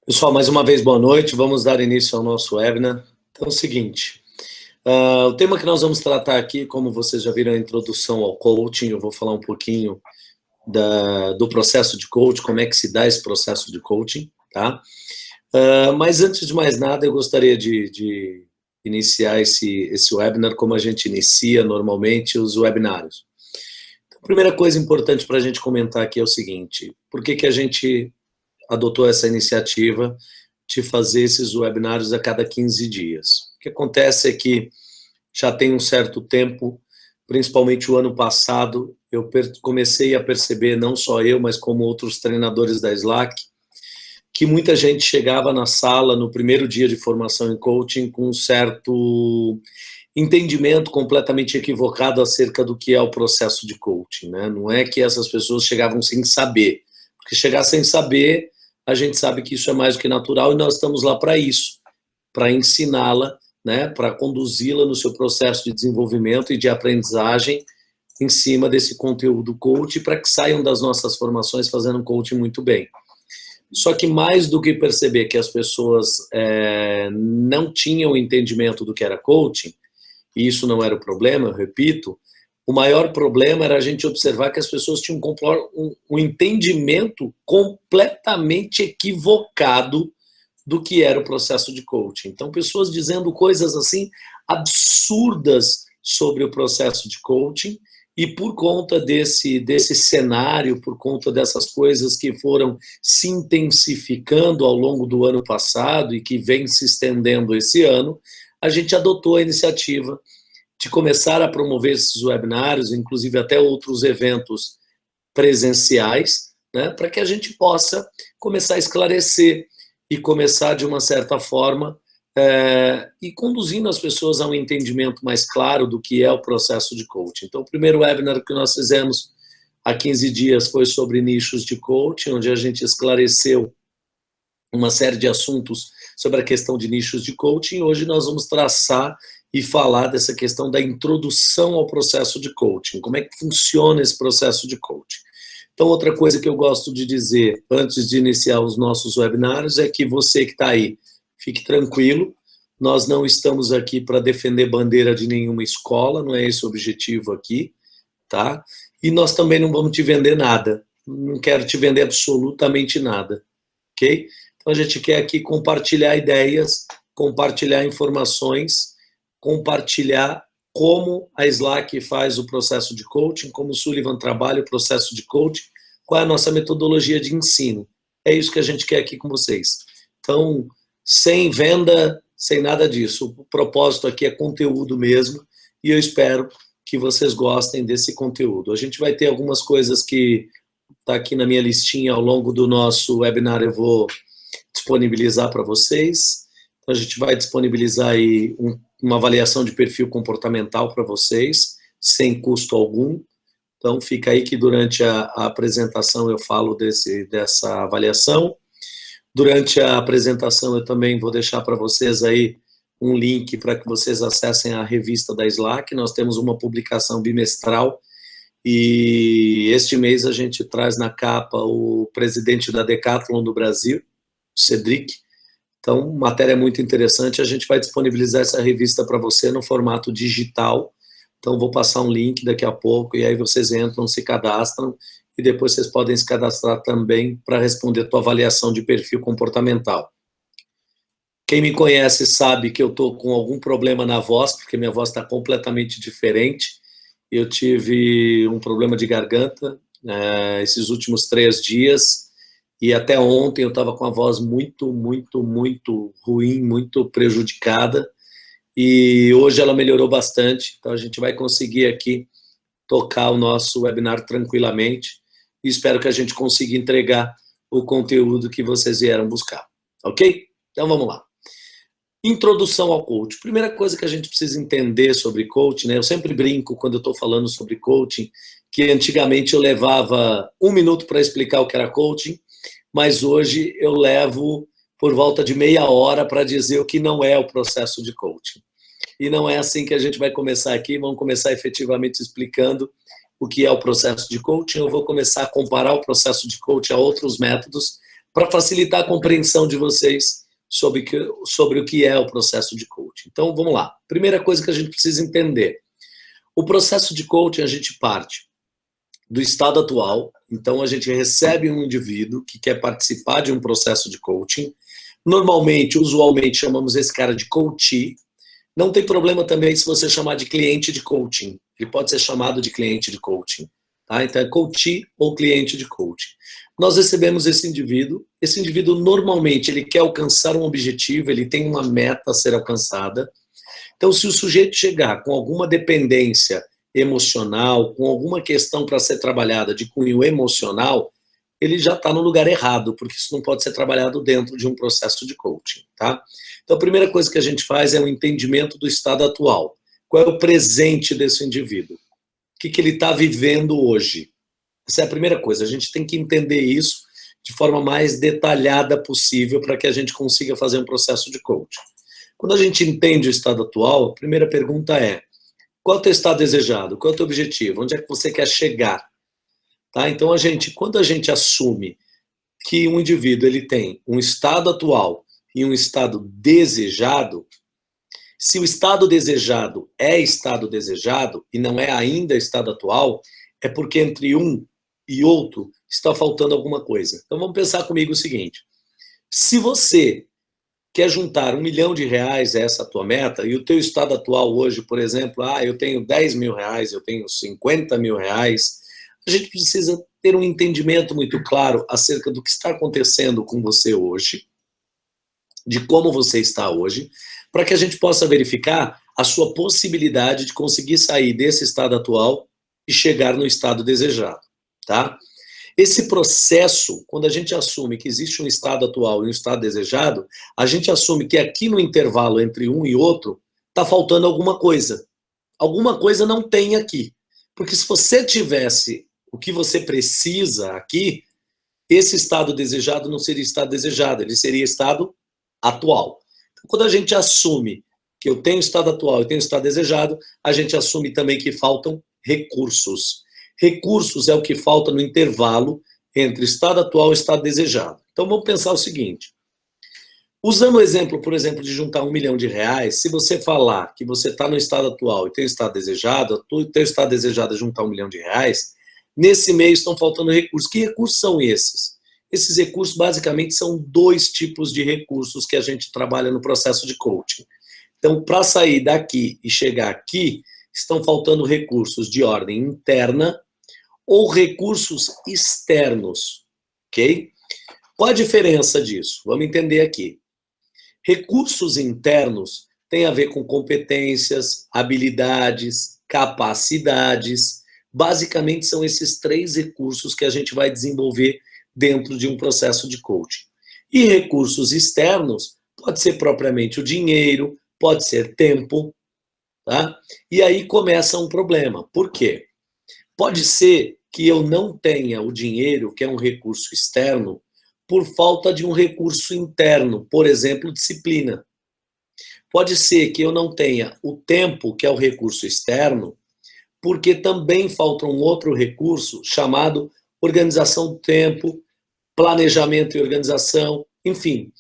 Pessoal, mais uma vez, boa noite. Vamos dar início ao nosso webinar. Então, é o seguinte, o tema que nós vamos tratar aqui, como vocês já viram a introdução ao coaching, eu vou falar um pouquinho do processo de coaching, como é que se dá esse processo de coaching, tá? Mas antes de mais nada, eu gostaria de iniciar esse webinar como a gente inicia normalmente os webinários. Então, a primeira coisa importante para a gente comentar aqui é o seguinte, por que a gente adotou essa iniciativa de fazer esses webinários a cada 15 dias. O que acontece é que já tem um certo tempo, principalmente o ano passado, eu comecei a perceber, não só eu, mas como outros treinadores da Slack, que muita gente chegava na sala no primeiro dia de formação em coaching com um certo entendimento completamente equivocado acerca do que é o processo de coaching, né? Não é que essas pessoas chegavam sem saber, porque chegar sem saber, a gente sabe que isso é mais do que natural e nós estamos lá para isso, para ensiná-la, né, para conduzi-la no seu processo de desenvolvimento e de aprendizagem em cima desse conteúdo coaching, para que saiam das nossas formações fazendo coaching muito bem. Só que mais do que perceber que as pessoas não tinham entendimento do que era coaching, e isso não era o problema, eu repito, o maior problema era a gente observar que as pessoas tinham um entendimento completamente equivocado do que era o processo de coaching. Então, pessoas dizendo coisas assim absurdas sobre o processo de coaching, e por conta desse cenário, por conta dessas coisas que foram se intensificando ao longo do ano passado e que vem se estendendo esse ano, a gente adotou a iniciativa de começar a promover esses webinários, inclusive até outros eventos presenciais, né, para que a gente possa começar a esclarecer e começar, de uma certa forma, e conduzindo as pessoas a um entendimento mais claro do que é o processo de coaching. Então, o primeiro webinar que nós fizemos há 15 dias foi sobre nichos de coaching, onde a gente esclareceu uma série de assuntos sobre a questão de nichos de coaching. Hoje nós vamos traçar e falar dessa questão da introdução ao processo de coaching, como é que funciona esse processo de coaching. Então, outra coisa que eu gosto de dizer antes de iniciar os nossos webinários é que você que está aí, fique tranquilo, nós não estamos aqui para defender bandeira de nenhuma escola, não é esse o objetivo aqui, tá? E nós também não vamos te vender nada, não quero te vender absolutamente nada, ok? Então, a gente quer aqui compartilhar ideias, compartilhar informações, compartilhar como a Slack faz o processo de coaching, como o Sullivan trabalha o processo de coaching, qual é a nossa metodologia de ensino. É isso que a gente quer aqui com vocês. Então, sem venda, sem nada disso. O propósito aqui é conteúdo mesmo, e eu espero que vocês gostem desse conteúdo. A gente vai ter algumas coisas que está aqui na minha listinha ao longo do nosso webinar, eu vou disponibilizar para vocês. Então, a gente vai disponibilizar aí uma avaliação de perfil comportamental para vocês, sem custo algum. Então, fica aí que durante a apresentação eu falo dessa avaliação. Durante a apresentação eu também vou deixar para vocês aí um link para que vocês acessem a revista da Slack. Nós temos uma publicação bimestral e este mês a gente traz na capa o presidente da Decathlon do Brasil, Cedric. Então, matéria muito interessante, a gente vai disponibilizar essa revista para você no formato digital. Então, vou passar um link daqui a pouco, e aí vocês entram, se cadastram, e depois vocês podem se cadastrar também para responder a tua avaliação de perfil comportamental. Quem me conhece sabe que eu estou com algum problema na voz, porque minha voz está completamente diferente. Eu tive um problema de garganta esses últimos 3 dias, e até ontem eu estava com a voz muito ruim, muito prejudicada, e hoje ela melhorou bastante, então a gente vai conseguir aqui tocar o nosso webinar tranquilamente, e espero que a gente consiga entregar o conteúdo que vocês vieram buscar, ok? Então vamos lá. Introdução ao coaching. Primeira coisa que a gente precisa entender sobre coaching, né? Eu sempre brinco quando eu estou falando sobre coaching, que antigamente eu levava 1 minuto para explicar o que era coaching, mas hoje eu levo por volta de meia hora para dizer o que não é o processo de coaching. E não é assim que a gente vai começar aqui, vamos começar efetivamente explicando o que é o processo de coaching. Eu vou começar a comparar o processo de coaching a outros métodos, para facilitar a compreensão de vocês sobre o que é o processo de coaching. Então, vamos lá. Primeira coisa que a gente precisa entender. O processo de coaching, a gente parte do estado atual. Então, a gente recebe um indivíduo que quer participar de um processo de coaching. Normalmente, usualmente, chamamos esse cara de coachee. Não tem problema também se você chamar de cliente de coaching. Ele pode ser chamado de cliente de coaching. Tá? Então, é coachee ou cliente de coaching. Nós recebemos esse indivíduo. Esse indivíduo, normalmente, ele quer alcançar um objetivo, ele tem uma meta a ser alcançada. Então, se o sujeito chegar com alguma dependência emocional, com alguma questão para ser trabalhada de cunho emocional, ele já está no lugar errado, porque isso não pode ser trabalhado dentro de um processo de coaching. Tá? Então, a primeira coisa que a gente faz é o entendimento do estado atual. Qual é o presente desse indivíduo? O que ele está vivendo hoje? Essa é a primeira coisa. A gente tem que entender isso de forma mais detalhada possível para que a gente consiga fazer um processo de coaching. Quando a gente entende o estado atual, a primeira pergunta é: qual é o teu estado desejado? Qual é o teu objetivo? Onde é que você quer chegar? Tá? Então, quando a gente assume que um indivíduo ele tem um estado atual e um estado desejado, se o estado desejado é estado desejado e não é ainda estado atual, é porque entre um e outro está faltando alguma coisa. Então vamos pensar comigo o seguinte: se você quer juntar R$1 milhão a essa tua meta, e o teu estado atual hoje, por exemplo, eu tenho R$10 mil, eu tenho R$50 mil, a gente precisa ter um entendimento muito claro acerca do que está acontecendo com você hoje, de como você está hoje, para que a gente possa verificar a sua possibilidade de conseguir sair desse estado atual e chegar no estado desejado, tá? Esse processo, quando a gente assume que existe um estado atual e um estado desejado, a gente assume que aqui no intervalo entre um e outro está faltando alguma coisa. Alguma coisa não tem aqui. Porque se você tivesse o que você precisa aqui, esse estado desejado não seria estado desejado, ele seria estado atual. Então, quando a gente assume que eu tenho estado atual e tenho estado desejado, a gente assume também que faltam recursos. Recursos é o que falta no intervalo entre estado atual e estado desejado. Então vamos pensar o seguinte: usando o exemplo, por exemplo, de juntar R$1 milhão, se você falar que você está no estado atual e tem o estado desejado, o teu estado desejado é juntar R$1 milhão, nesse meio estão faltando recursos. Que recursos são esses? Esses recursos basicamente são 2 tipos de recursos que a gente trabalha no processo de coaching. Então, para sair daqui e chegar aqui, estão faltando recursos de ordem interna ou recursos externos, ok? Qual a diferença disso? Vamos entender aqui. Recursos internos têm a ver com competências, habilidades, capacidades. Basicamente, são esses 3 recursos que a gente vai desenvolver dentro de um processo de coaching. E recursos externos pode ser propriamente o dinheiro, pode ser tempo, tá? E aí começa um problema. Por quê? Pode ser que eu não tenha o dinheiro, que é um recurso externo, por falta de um recurso interno, por exemplo, disciplina. Pode ser que eu não tenha o tempo, que é o recurso externo, porque também falta um outro recurso chamado organização do tempo, planejamento e organização, enfim.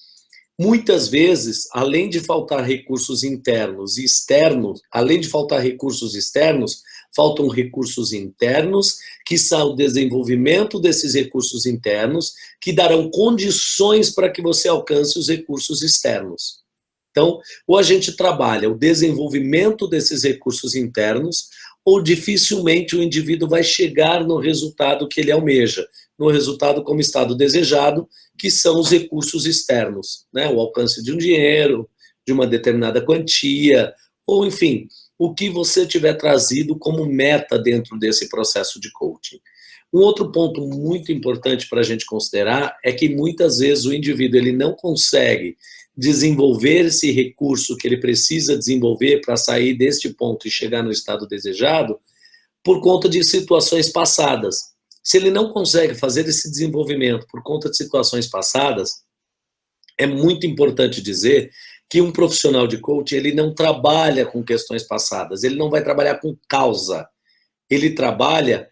Muitas vezes, além de faltar recursos internos e externos, além de faltar recursos externos, faltam recursos internos, que são o desenvolvimento desses recursos internos, que darão condições para que você alcance os recursos externos. Então, ou a gente trabalha o desenvolvimento desses recursos internos, ou dificilmente o indivíduo vai chegar no resultado que ele almeja, no resultado como estado desejado, que são os recursos externos, né? O alcance de um dinheiro, de uma determinada quantia, ou enfim, o que você tiver trazido como meta dentro desse processo de coaching. Um outro ponto muito importante para a gente considerar é que muitas vezes o indivíduo ele não consegue desenvolver esse recurso que ele precisa desenvolver para sair deste ponto e chegar no estado desejado por conta de situações passadas. Se ele não consegue fazer esse desenvolvimento por conta de situações passadas, é muito importante dizer que um profissional de coaching ele não trabalha com questões passadas, ele não vai trabalhar com causa, ele trabalha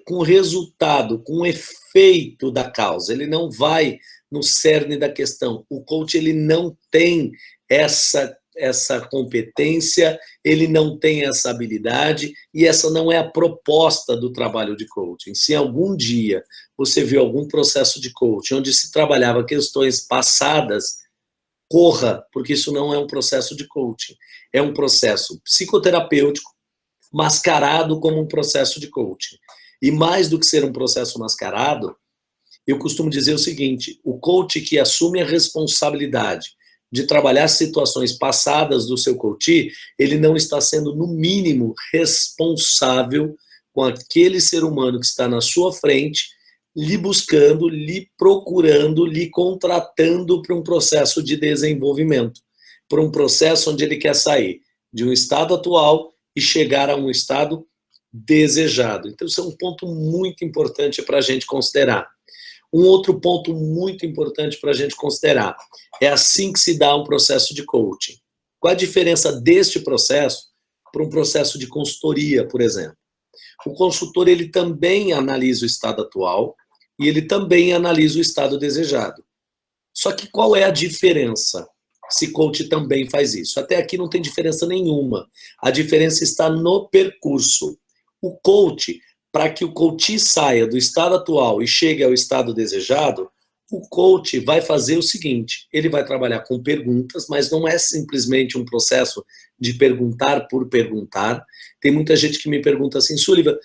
com resultado, com efeito da causa. Ele não vai no cerne da questão. O coach, ele não tem essa competência, ele não tem essa habilidade, e essa não é a proposta do trabalho de coaching. Se algum dia você viu algum processo de coaching onde se trabalhava questões passadas, corra, porque isso não é um processo de coaching. É um processo psicoterapêutico mascarado como um processo de coaching. E mais do que ser um processo mascarado, eu costumo dizer o seguinte: o coach que assume a responsabilidade de trabalhar situações passadas do seu coach, ele não está sendo, no mínimo, responsável com aquele ser humano que está na sua frente, lhe buscando, lhe procurando, lhe contratando para um processo de desenvolvimento, para um processo onde ele quer sair de um estado atual e chegar a um estado desejado. Então, isso é um ponto muito importante para a gente considerar. Um outro ponto muito importante para a gente considerar é assim que se dá um processo de coaching. Qual a diferença deste processo para um processo de consultoria, por exemplo? O consultor, ele também analisa o estado atual e ele também analisa o estado desejado. Só que qual é a diferença se coach também faz isso? Até aqui não tem diferença nenhuma. A diferença está no percurso. O coach, para que o coach saia do estado atual e chegue ao estado desejado, o coach vai fazer o seguinte: ele vai trabalhar com perguntas, mas não é simplesmente um processo de perguntar por perguntar. Tem muita gente que me pergunta assim: Sullivan,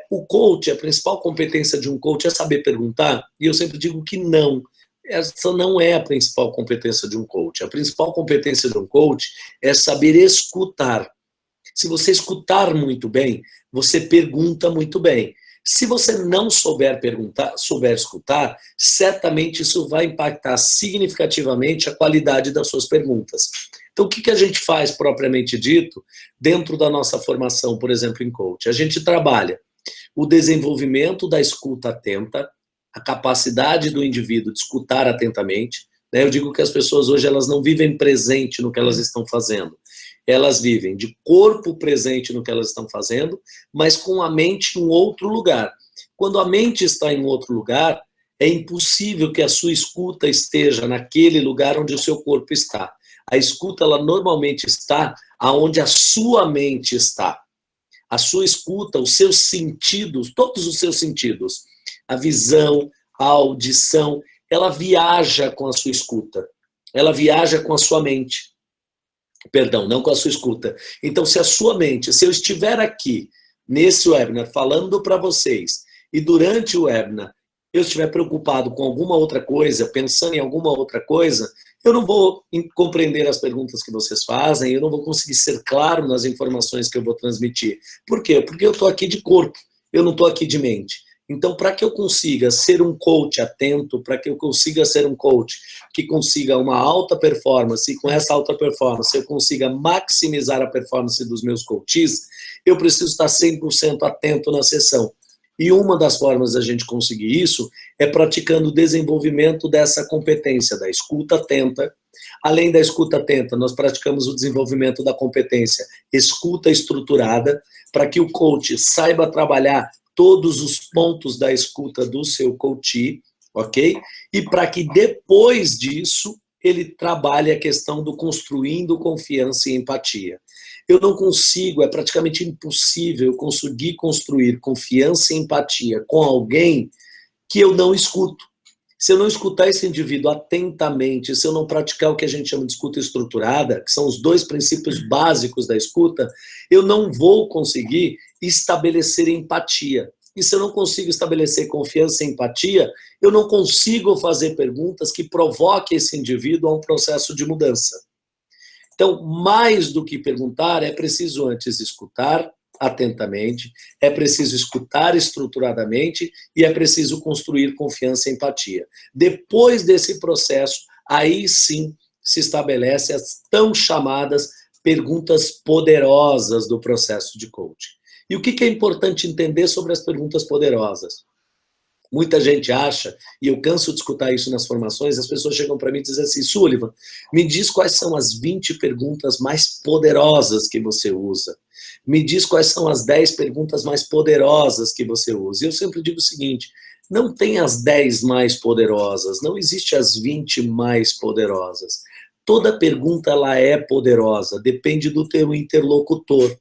o coach, a principal competência de um coach é saber perguntar? E eu sempre digo que não. Essa não é a principal competência de um coach. A principal competência de um coach é saber escutar. Se você escutar muito bem, você pergunta muito bem. Se você não souber perguntar, souber escutar, certamente isso vai impactar significativamente a qualidade das suas perguntas. Então, o que a gente faz, propriamente dito, dentro da nossa formação, por exemplo, em coach? A gente trabalha o desenvolvimento da escuta atenta, a capacidade do indivíduo de escutar atentamente. Eu digo que as pessoas hoje elas não vivem presente no que elas estão fazendo. Elas vivem de corpo presente no que elas estão fazendo, mas com a mente em outro lugar. Quando a mente está em outro lugar, é impossível que a sua escuta esteja naquele lugar onde o seu corpo está. A escuta, ela normalmente está aonde a sua mente está. A sua escuta, os seus sentidos, todos os seus sentidos, a visão, a audição, ela viaja com a sua escuta. Ela viaja com a sua mente. Perdão, não com a sua escuta. Então, se a sua mente, se eu estiver aqui, nesse webinar, falando para vocês, e durante o webinar, eu estiver preocupado com alguma outra coisa, pensando em alguma outra coisa, eu não vou compreender as perguntas que vocês fazem, eu não vou conseguir ser claro nas informações que eu vou transmitir. Por quê? Porque eu estou aqui de corpo, eu não estou aqui de mente. Então, para que eu consiga ser um coach atento, para que eu consiga ser um coach que consiga uma alta performance, e com essa alta performance eu consiga maximizar a performance dos meus coaches, eu preciso estar 100% atento na sessão. E uma das formas da gente conseguir isso é praticando o desenvolvimento dessa competência da escuta atenta. Além da escuta atenta, nós praticamos o desenvolvimento da competência escuta estruturada, para que o coach saiba trabalhar todos os pontos da escuta do seu coach, ok? E para que depois disso ele trabalhe a questão do construindo confiança e empatia. Eu não consigo, é praticamente impossível conseguir construir confiança e empatia com alguém que eu não escuto. Se eu não escutar esse indivíduo atentamente, se eu não praticar o que a gente chama de escuta estruturada, que são os dois princípios básicos da escuta, eu não vou conseguir estabelecer empatia. E se eu não consigo estabelecer confiança e empatia, eu não consigo fazer perguntas que provoquem esse indivíduo a um processo de mudança. Então, mais do que perguntar, é preciso antes escutar atentamente, é preciso escutar estruturadamente e é preciso construir confiança e empatia. Depois desse processo, aí sim se estabelece as tão chamadas perguntas poderosas do processo de coaching. E o que é importante entender sobre as perguntas poderosas? Muita gente acha, e eu canso de escutar isso nas formações, as pessoas chegam para mim e dizem assim, Sullivan, me diz quais são as 20 perguntas mais poderosas que você usa. Me diz quais são as 10 perguntas mais poderosas que você usa. E eu sempre digo o seguinte, não tem as 10 mais poderosas, não existe as 20 mais poderosas. Toda pergunta ela é poderosa, depende do teu interlocutor,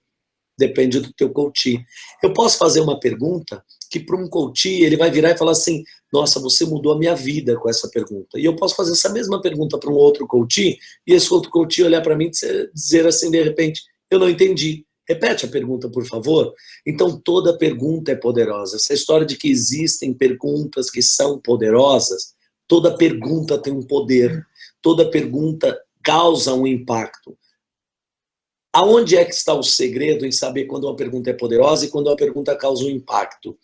depende do teu coach. Eu posso fazer uma pergunta que para um coach ele vai virar e falar assim, nossa, você mudou a minha vida com essa pergunta. E eu posso fazer essa mesma pergunta para um outro coach e esse outro coach olhar para mim e dizer assim, de repente, eu não entendi. Repete a pergunta, por favor. Então, toda pergunta é poderosa. Essa história de que existem perguntas que são poderosas, toda pergunta tem um poder, toda pergunta causa um impacto. Aonde é que está o segredo em saber quando uma pergunta é poderosa e quando uma pergunta causa um impacto?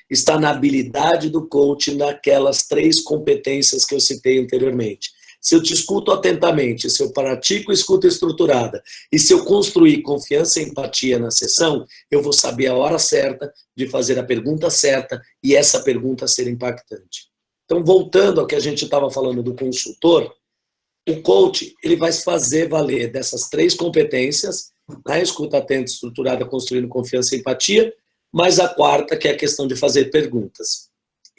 Está na habilidade do coach naquelas 3 competências que eu citei anteriormente. Se eu te escuto atentamente, se eu pratico escuta estruturada e se eu construir confiança e empatia na sessão, eu vou saber a hora certa de fazer a pergunta certa e essa pergunta ser impactante. Então, voltando ao que a gente estava falando do consultor, o coach ele vai fazer valer dessas 3 competências, né? Escuta atenta, estruturada, construindo confiança e empatia, mais a 4ª, que é a questão de fazer perguntas.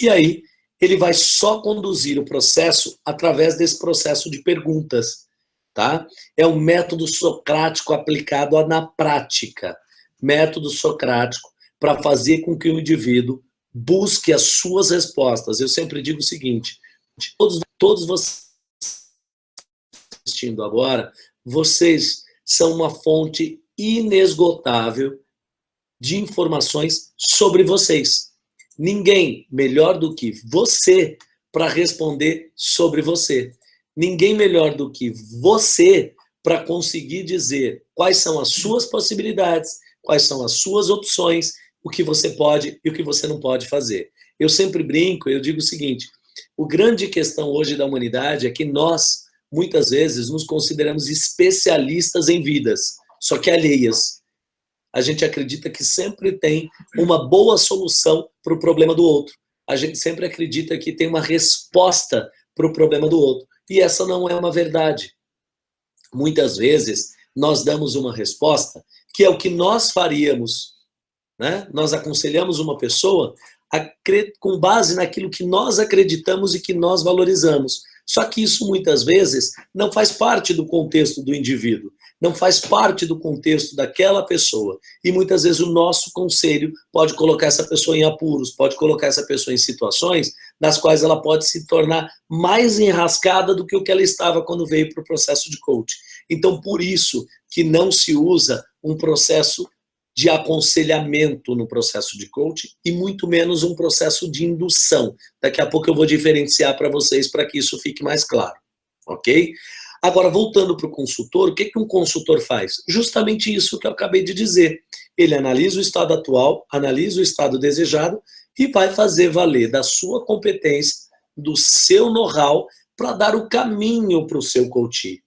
E aí, ele vai só conduzir o processo através desse processo de perguntas, tá? É um método socrático aplicado na prática. Método socrático para fazer com que o indivíduo busque as suas respostas. Eu sempre digo o seguinte, todos vocês assistindo agora, vocês são uma fonte inesgotável de informações sobre vocês. Ninguém melhor do que você para responder sobre você. Ninguém melhor do que você para conseguir dizer quais são as suas possibilidades, quais são as suas opções, o que você pode e o que você não pode fazer. Eu sempre brinco, eu digo o seguinte, a grande questão hoje da humanidade é que nós, muitas vezes, nos consideramos especialistas em vidas, só que alheias. A gente acredita que sempre tem uma boa solução para o problema do outro. A gente sempre acredita que tem uma resposta para o problema do outro. E essa não é uma verdade. Muitas vezes, nós damos uma resposta que é o que nós faríamos, né? Nós aconselhamos uma pessoa com base naquilo que nós acreditamos e que nós valorizamos. Só que isso, muitas vezes, não faz parte do contexto do indivíduo, não faz parte do contexto daquela pessoa. E, muitas vezes, o nosso conselho pode colocar essa pessoa em apuros, pode colocar essa pessoa em situações nas quais ela pode se tornar mais enrascada do que o que ela estava quando veio para o processo de coaching. Então, por isso que não se usa um processo de aconselhamento no processo de coaching e muito menos um processo de indução. Daqui a pouco eu vou diferenciar para vocês para que isso fique mais claro, ok? Agora, voltando para o consultor, o que um consultor faz? Justamente isso que eu acabei de dizer. Ele analisa o estado atual, analisa o estado desejado e vai fazer valer da sua competência, do seu know-how, para dar o caminho para o seu coach,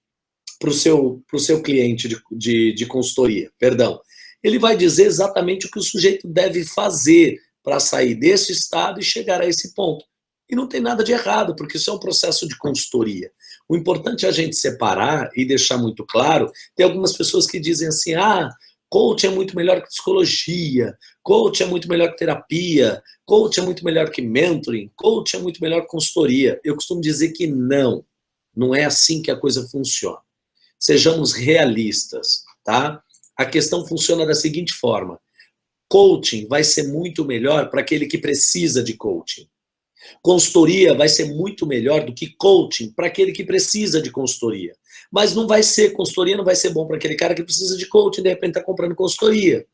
para o seu cliente de consultoria, perdão. Ele vai dizer exatamente o que o sujeito deve fazer para sair desse estado e chegar a esse ponto. E não tem nada de errado, porque isso é um processo de consultoria. O importante é a gente separar e deixar muito claro, tem algumas pessoas que dizem assim, coach é muito melhor que psicologia, coach é muito melhor que terapia, coach é muito melhor que mentoring, coach é muito melhor que consultoria. Eu costumo dizer que não é assim que a coisa funciona. Sejamos realistas, tá? A questão funciona da seguinte forma, coaching vai ser muito melhor para aquele que precisa de coaching. Consultoria vai ser muito melhor do que coaching para aquele que precisa de consultoria. Mas não vai ser, consultoria não vai ser bom para aquele cara que precisa de coaching, de repente está comprando consultoria.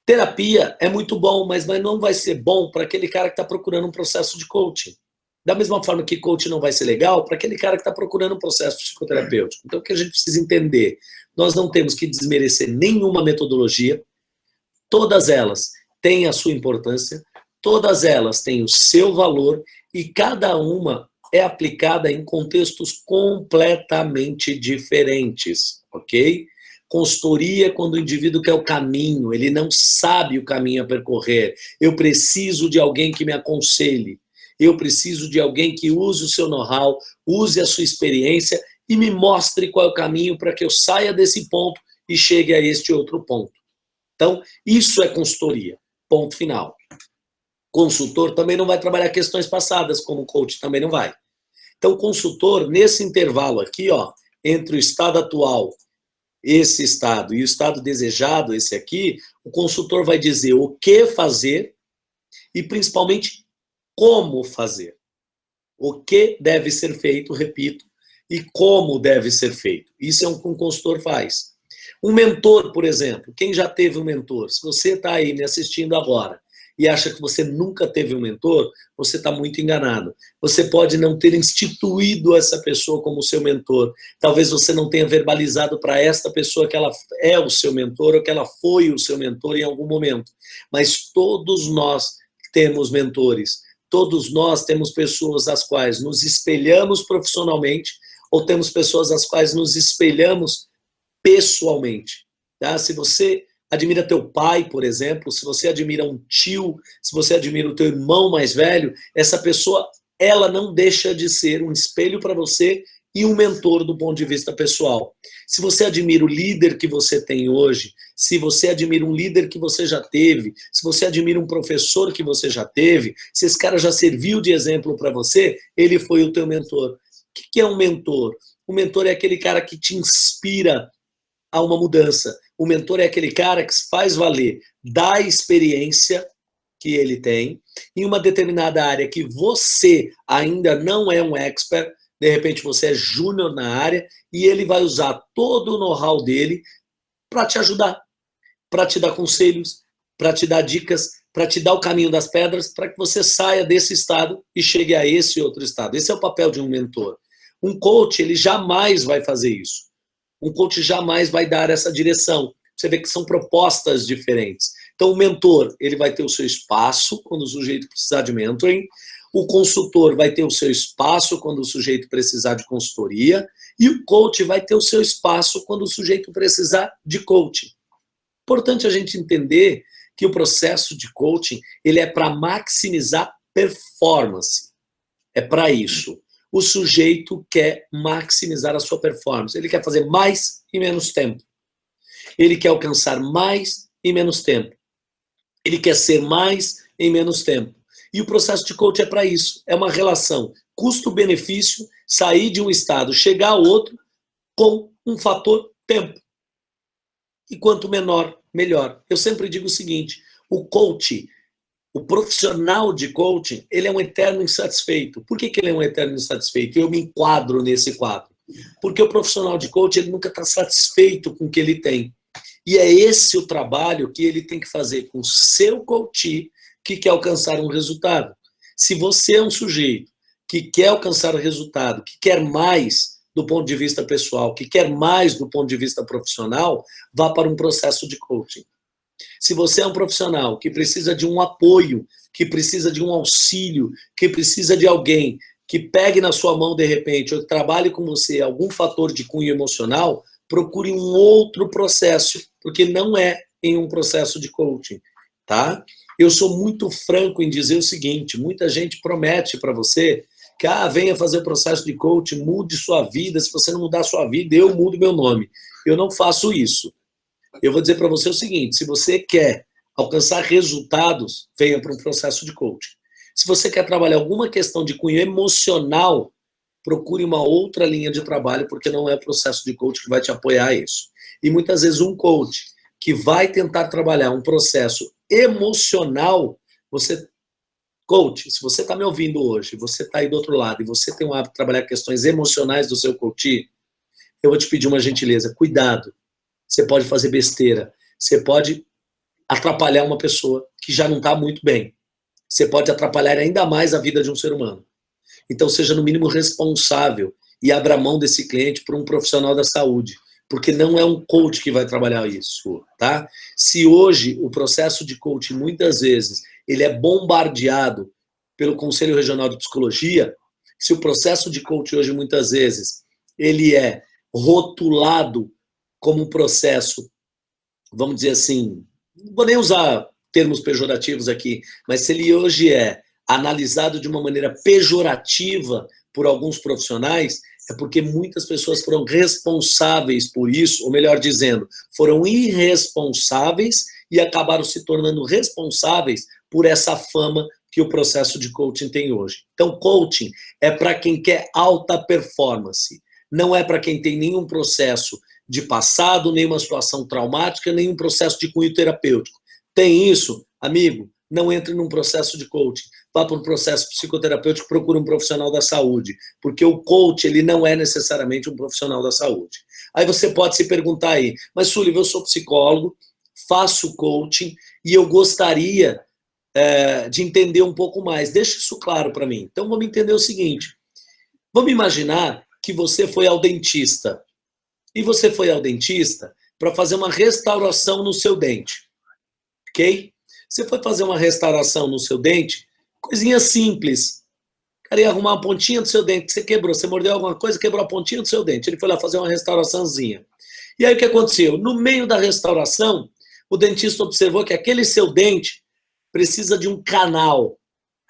Terapia é muito bom, mas não vai ser bom para aquele cara que está procurando um processo de coaching. Da mesma forma que coaching não vai ser legal para aquele cara que está procurando um processo psicoterapêutico. Então, o que a gente precisa entender? Nós não temos que desmerecer nenhuma metodologia, todas elas têm a sua importância, todas elas têm o seu valor e cada uma é aplicada em contextos completamente diferentes, ok? Consultoria é quando o indivíduo quer o caminho, ele não sabe o caminho a percorrer. Eu preciso de alguém que me aconselhe. Eu preciso de alguém que use o seu know-how, use a sua experiência e me mostre qual é o caminho para que eu saia desse ponto e chegue a este outro ponto. Então, isso é consultoria. Ponto final. Consultor também não vai trabalhar questões passadas, como o coach também não vai. Então, o consultor, nesse intervalo aqui, ó, entre o estado atual, esse estado, e o estado desejado, esse aqui, o consultor vai dizer o que fazer e, principalmente, como fazer. O que deve ser feito, repito, e como deve ser feito. Isso é o que um consultor faz. Um mentor, por exemplo, quem já teve um mentor? Se você está aí me assistindo agora e acha que você nunca teve um mentor, você está muito enganado. Você pode não ter instituído essa pessoa como seu mentor. Talvez você não tenha verbalizado para esta pessoa que ela é o seu mentor ou que ela foi o seu mentor em algum momento. Mas todos nós temos mentores. Todos nós temos pessoas às quais nos espelhamos profissionalmente ou temos pessoas às quais nos espelhamos pessoalmente. Tá? Se você admira teu pai, por exemplo, se você admira um tio, se você admira o teu irmão mais velho, essa pessoa, ela não deixa de ser um espelho para você e um mentor do ponto de vista pessoal. Se você admira o líder que você tem hoje, se você admira um líder que você já teve, se você admira um professor que você já teve, se esse cara já serviu de exemplo para você, ele foi o teu mentor. O que é um mentor? O mentor é aquele cara que te inspira a uma mudança. O mentor é aquele cara que faz valer da experiência que ele tem em uma determinada área que você ainda não é um expert, de repente você é júnior na área, e ele vai usar todo o know-how dele para te ajudar, para te dar conselhos, para te dar dicas, para te dar o caminho das pedras, para que você saia desse estado e chegue a esse outro estado. Esse é o papel de um mentor. Um coach, ele jamais vai fazer isso. Um coach jamais vai dar essa direção. Você vê que são propostas diferentes. Então, o mentor, ele vai ter o seu espaço quando o sujeito precisar de mentoring. O consultor vai ter o seu espaço quando o sujeito precisar de consultoria. E o coach vai ter o seu espaço quando o sujeito precisar de coaching. Importante a gente entender que o processo de coaching, ele é para maximizar performance. É para isso. O sujeito quer maximizar a sua performance. Ele quer fazer mais em menos tempo. Ele quer alcançar mais em menos tempo. Ele quer ser mais em menos tempo. E o processo de coaching é para isso. É uma relação custo-benefício, sair de um estado, chegar ao outro com um fator tempo. E quanto menor, melhor. Eu sempre digo o seguinte, o coach, o profissional de coaching, ele é um eterno insatisfeito. Por que ele é um eterno insatisfeito? Eu me enquadro nesse quadro. Porque o profissional de coaching, ele nunca está satisfeito com o que ele tem. E é esse o trabalho que ele tem que fazer com o seu coach que quer alcançar um resultado. Se você é um sujeito que quer alcançar o resultado, que quer mais do ponto de vista pessoal, que quer mais do ponto de vista profissional, vá para um processo de coaching. Se você é um profissional que precisa de um apoio, que precisa de um auxílio, que precisa de alguém que pegue na sua mão de repente ou trabalhe com você algum fator de cunho emocional, procure um outro processo, porque não é em um processo de coaching, tá? Eu sou muito franco em dizer o seguinte, muita gente promete para você que venha fazer o processo de coaching, mude sua vida, se você não mudar sua vida, eu mudo meu nome. Eu não faço isso. Eu vou dizer para você o seguinte, se você quer alcançar resultados, venha para um processo de coaching. Se você quer trabalhar alguma questão de cunho emocional, procure uma outra linha de trabalho, porque não é o processo de coaching que vai te apoiar a isso. E muitas vezes um coach que vai tentar trabalhar um processo emocional, coach, se você está me ouvindo hoje, você está aí do outro lado, e você tem o hábito de trabalhar questões emocionais do seu coach, eu vou te pedir uma gentileza, cuidado. Você pode fazer besteira, você pode atrapalhar uma pessoa que já não está muito bem. Você pode atrapalhar ainda mais a vida de um ser humano. Então, seja no mínimo responsável e abra mão desse cliente para um profissional da saúde, porque não é um coach que vai trabalhar isso, tá? Se hoje o processo de coaching, muitas vezes, ele é bombardeado pelo Conselho Regional de Psicologia, se o processo de coaching hoje, muitas vezes, ele é rotulado como um processo, vamos dizer assim, não vou nem usar termos pejorativos aqui, mas se ele hoje é analisado de uma maneira pejorativa por alguns profissionais, é porque muitas pessoas foram responsáveis por isso, ou melhor dizendo, foram irresponsáveis e acabaram se tornando responsáveis por essa fama que o processo de coaching tem hoje. Então, coaching é para quem quer alta performance, não é para quem tem nenhum processo de passado, nenhuma situação traumática, nenhum processo de cunho terapêutico. Tem isso, amigo, não entre num processo de coaching. Vá para um processo psicoterapêutico, procure um profissional da saúde, porque o coach, ele não é necessariamente um profissional da saúde. Aí você pode se perguntar aí, mas Sullivan, eu sou psicólogo, faço coaching e eu gostaria de entender um pouco mais. Deixa isso claro para mim. Então vamos entender o seguinte, vamos imaginar que você foi ao dentista, e você foi ao dentista para fazer uma restauração no seu dente, ok? Você foi fazer uma restauração no seu dente, coisinha simples. O cara ia arrumar uma pontinha do seu dente que você quebrou. Você mordeu alguma coisa, quebrou a pontinha do seu dente. Ele foi lá fazer uma restauraçãozinha. E aí o que aconteceu? No meio da restauração, o dentista observou que aquele seu dente precisa de um canal.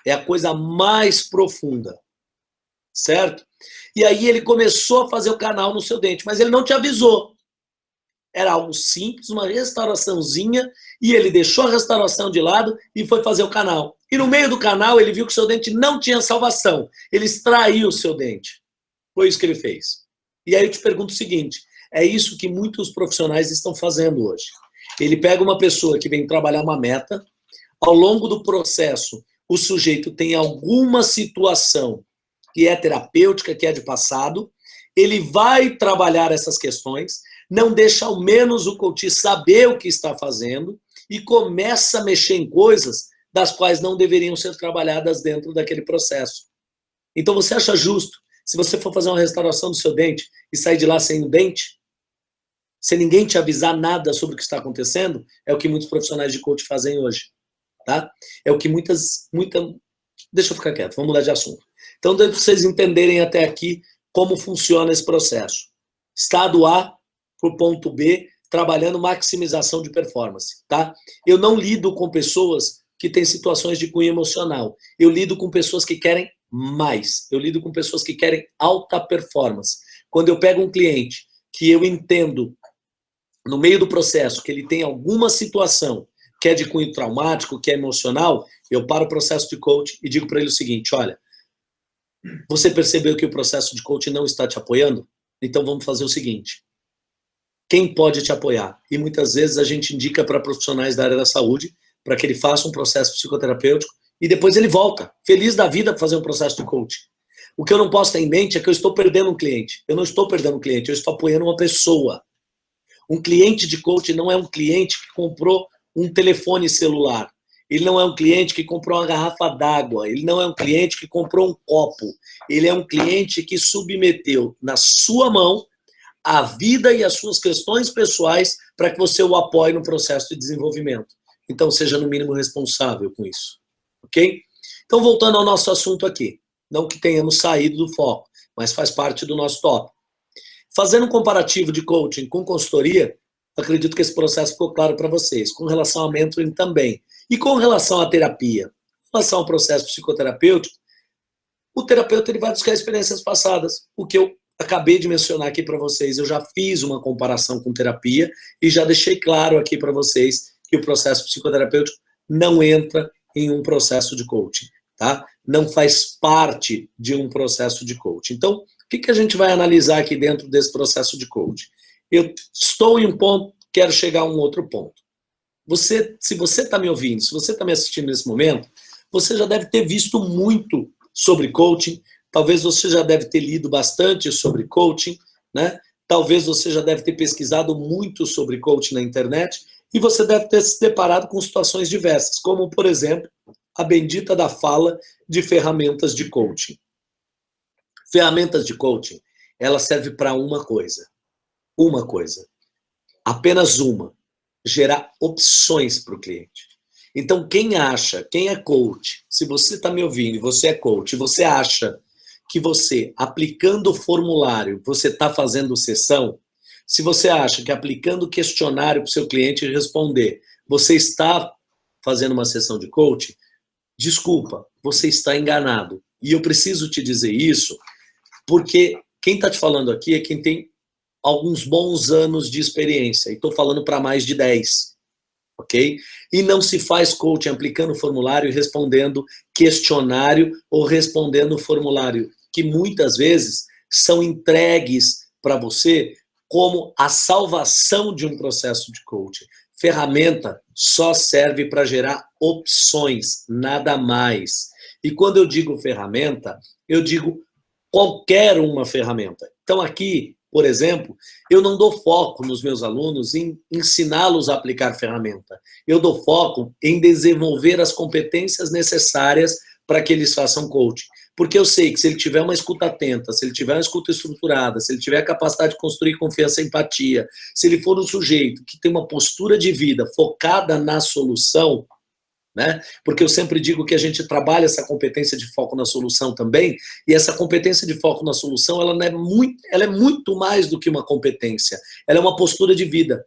É a coisa mais profunda. Certo? E aí ele começou a fazer o canal no seu dente, mas ele não te avisou. Era algo simples, uma restauraçãozinha, e ele deixou a restauração de lado e foi fazer o canal. E no meio do canal ele viu que o seu dente não tinha salvação. Ele extraiu o seu dente. Foi isso que ele fez. E aí eu te pergunto o seguinte, é isso que muitos profissionais estão fazendo hoje. Ele pega uma pessoa que vem trabalhar uma meta, ao longo do processo o sujeito tem alguma situação que é terapêutica, que é de passado, ele vai trabalhar essas questões, não deixa ao menos o coach saber o que está fazendo e começa a mexer em coisas das quais não deveriam ser trabalhadas dentro daquele processo. Então você acha justo, se você for fazer uma restauração do seu dente e sair de lá sem um dente, sem ninguém te avisar nada sobre o que está acontecendo, é o que muitos profissionais de coach fazem hoje. Tá? É o que Deixa eu ficar quieto, vamos mudar de assunto. Então, para vocês entenderem até aqui como funciona esse processo. Estado A para o ponto B, trabalhando maximização de performance. Tá? Eu não lido com pessoas que têm situações de cunho emocional. Eu lido com pessoas que querem mais. Eu lido com pessoas que querem alta performance. Quando eu pego um cliente que eu entendo, no meio do processo, que ele tem alguma situação que é de cunho traumático, que é emocional, eu paro o processo de coaching e digo para ele o seguinte, olha, você percebeu que o processo de coaching não está te apoiando? Então vamos fazer o seguinte, quem pode te apoiar? E muitas vezes a gente indica para profissionais da área da saúde, para que ele faça um processo psicoterapêutico e depois ele volta, feliz da vida, para fazer um processo de coaching. O que eu não posso ter em mente é que eu estou perdendo um cliente. Eu não estou perdendo um cliente, eu estou apoiando uma pessoa. Um cliente de coaching não é um cliente que comprou um telefone celular. Ele não é um cliente que comprou uma garrafa d'água. Ele não é um cliente que comprou um copo. Ele é um cliente que submeteu na sua mão a vida e as suas questões pessoais para que você o apoie no processo de desenvolvimento. Então, seja no mínimo responsável com isso. Ok? Então, voltando ao nosso assunto aqui. Não que tenhamos saído do foco, mas faz parte do nosso tópico. Fazendo um comparativo de coaching com consultoria, acredito que esse processo ficou claro para vocês. Com relação ao mentoring também. E com relação à terapia, com relação ao processo psicoterapêutico, o terapeuta ele vai buscar experiências passadas. O que eu acabei de mencionar aqui para vocês, eu já fiz uma comparação com terapia e já deixei claro aqui para vocês que o processo psicoterapêutico não entra em um processo de coaching, tá? Não faz parte de um processo de coaching. Então, o que a gente vai analisar aqui dentro desse processo de coaching? Eu estou em um ponto, quero chegar a um outro ponto. Se você está me ouvindo, se você está me assistindo nesse momento, você já deve ter visto muito sobre coaching, talvez você já deve ter lido bastante sobre coaching, né? Talvez você já deve ter pesquisado muito sobre coaching na internet e você deve ter se deparado com situações diversas, como, por exemplo, a bendita da fala de ferramentas de coaching. Ferramentas de coaching, ela serve para uma coisa, apenas uma, gerar opções para o cliente. Então, quem é coach, se você está me ouvindo e você é coach, você acha que você, aplicando o formulário, você está fazendo sessão, Se você acha que aplicando questionário para o seu cliente responder, você está fazendo uma sessão de coaching, desculpa, você está enganado. E eu preciso te dizer isso porque quem está te falando aqui é quem tem alguns bons anos de experiência. E estou falando para mais de 10. Ok? E não se faz coaching aplicando formulário e respondendo questionário ou respondendo formulário, que muitas vezes são entregues para você como a salvação de um processo de coaching. Ferramenta só serve para gerar opções, nada mais. E quando eu digo ferramenta, eu digo qualquer uma ferramenta. Então aqui, por exemplo, eu não dou foco nos meus alunos em ensiná-los a aplicar ferramenta. Eu dou foco em desenvolver as competências necessárias para que eles façam coaching. Porque eu sei que se ele tiver uma escuta atenta, se ele tiver uma escuta estruturada, se ele tiver a capacidade de construir confiança e empatia, se ele for um sujeito que tem uma postura de vida focada na solução, né? Porque eu sempre digo que a gente trabalha essa competência de foco na solução também, e essa competência de foco na solução, ela é muito mais do que uma competência, ela é uma postura de vida.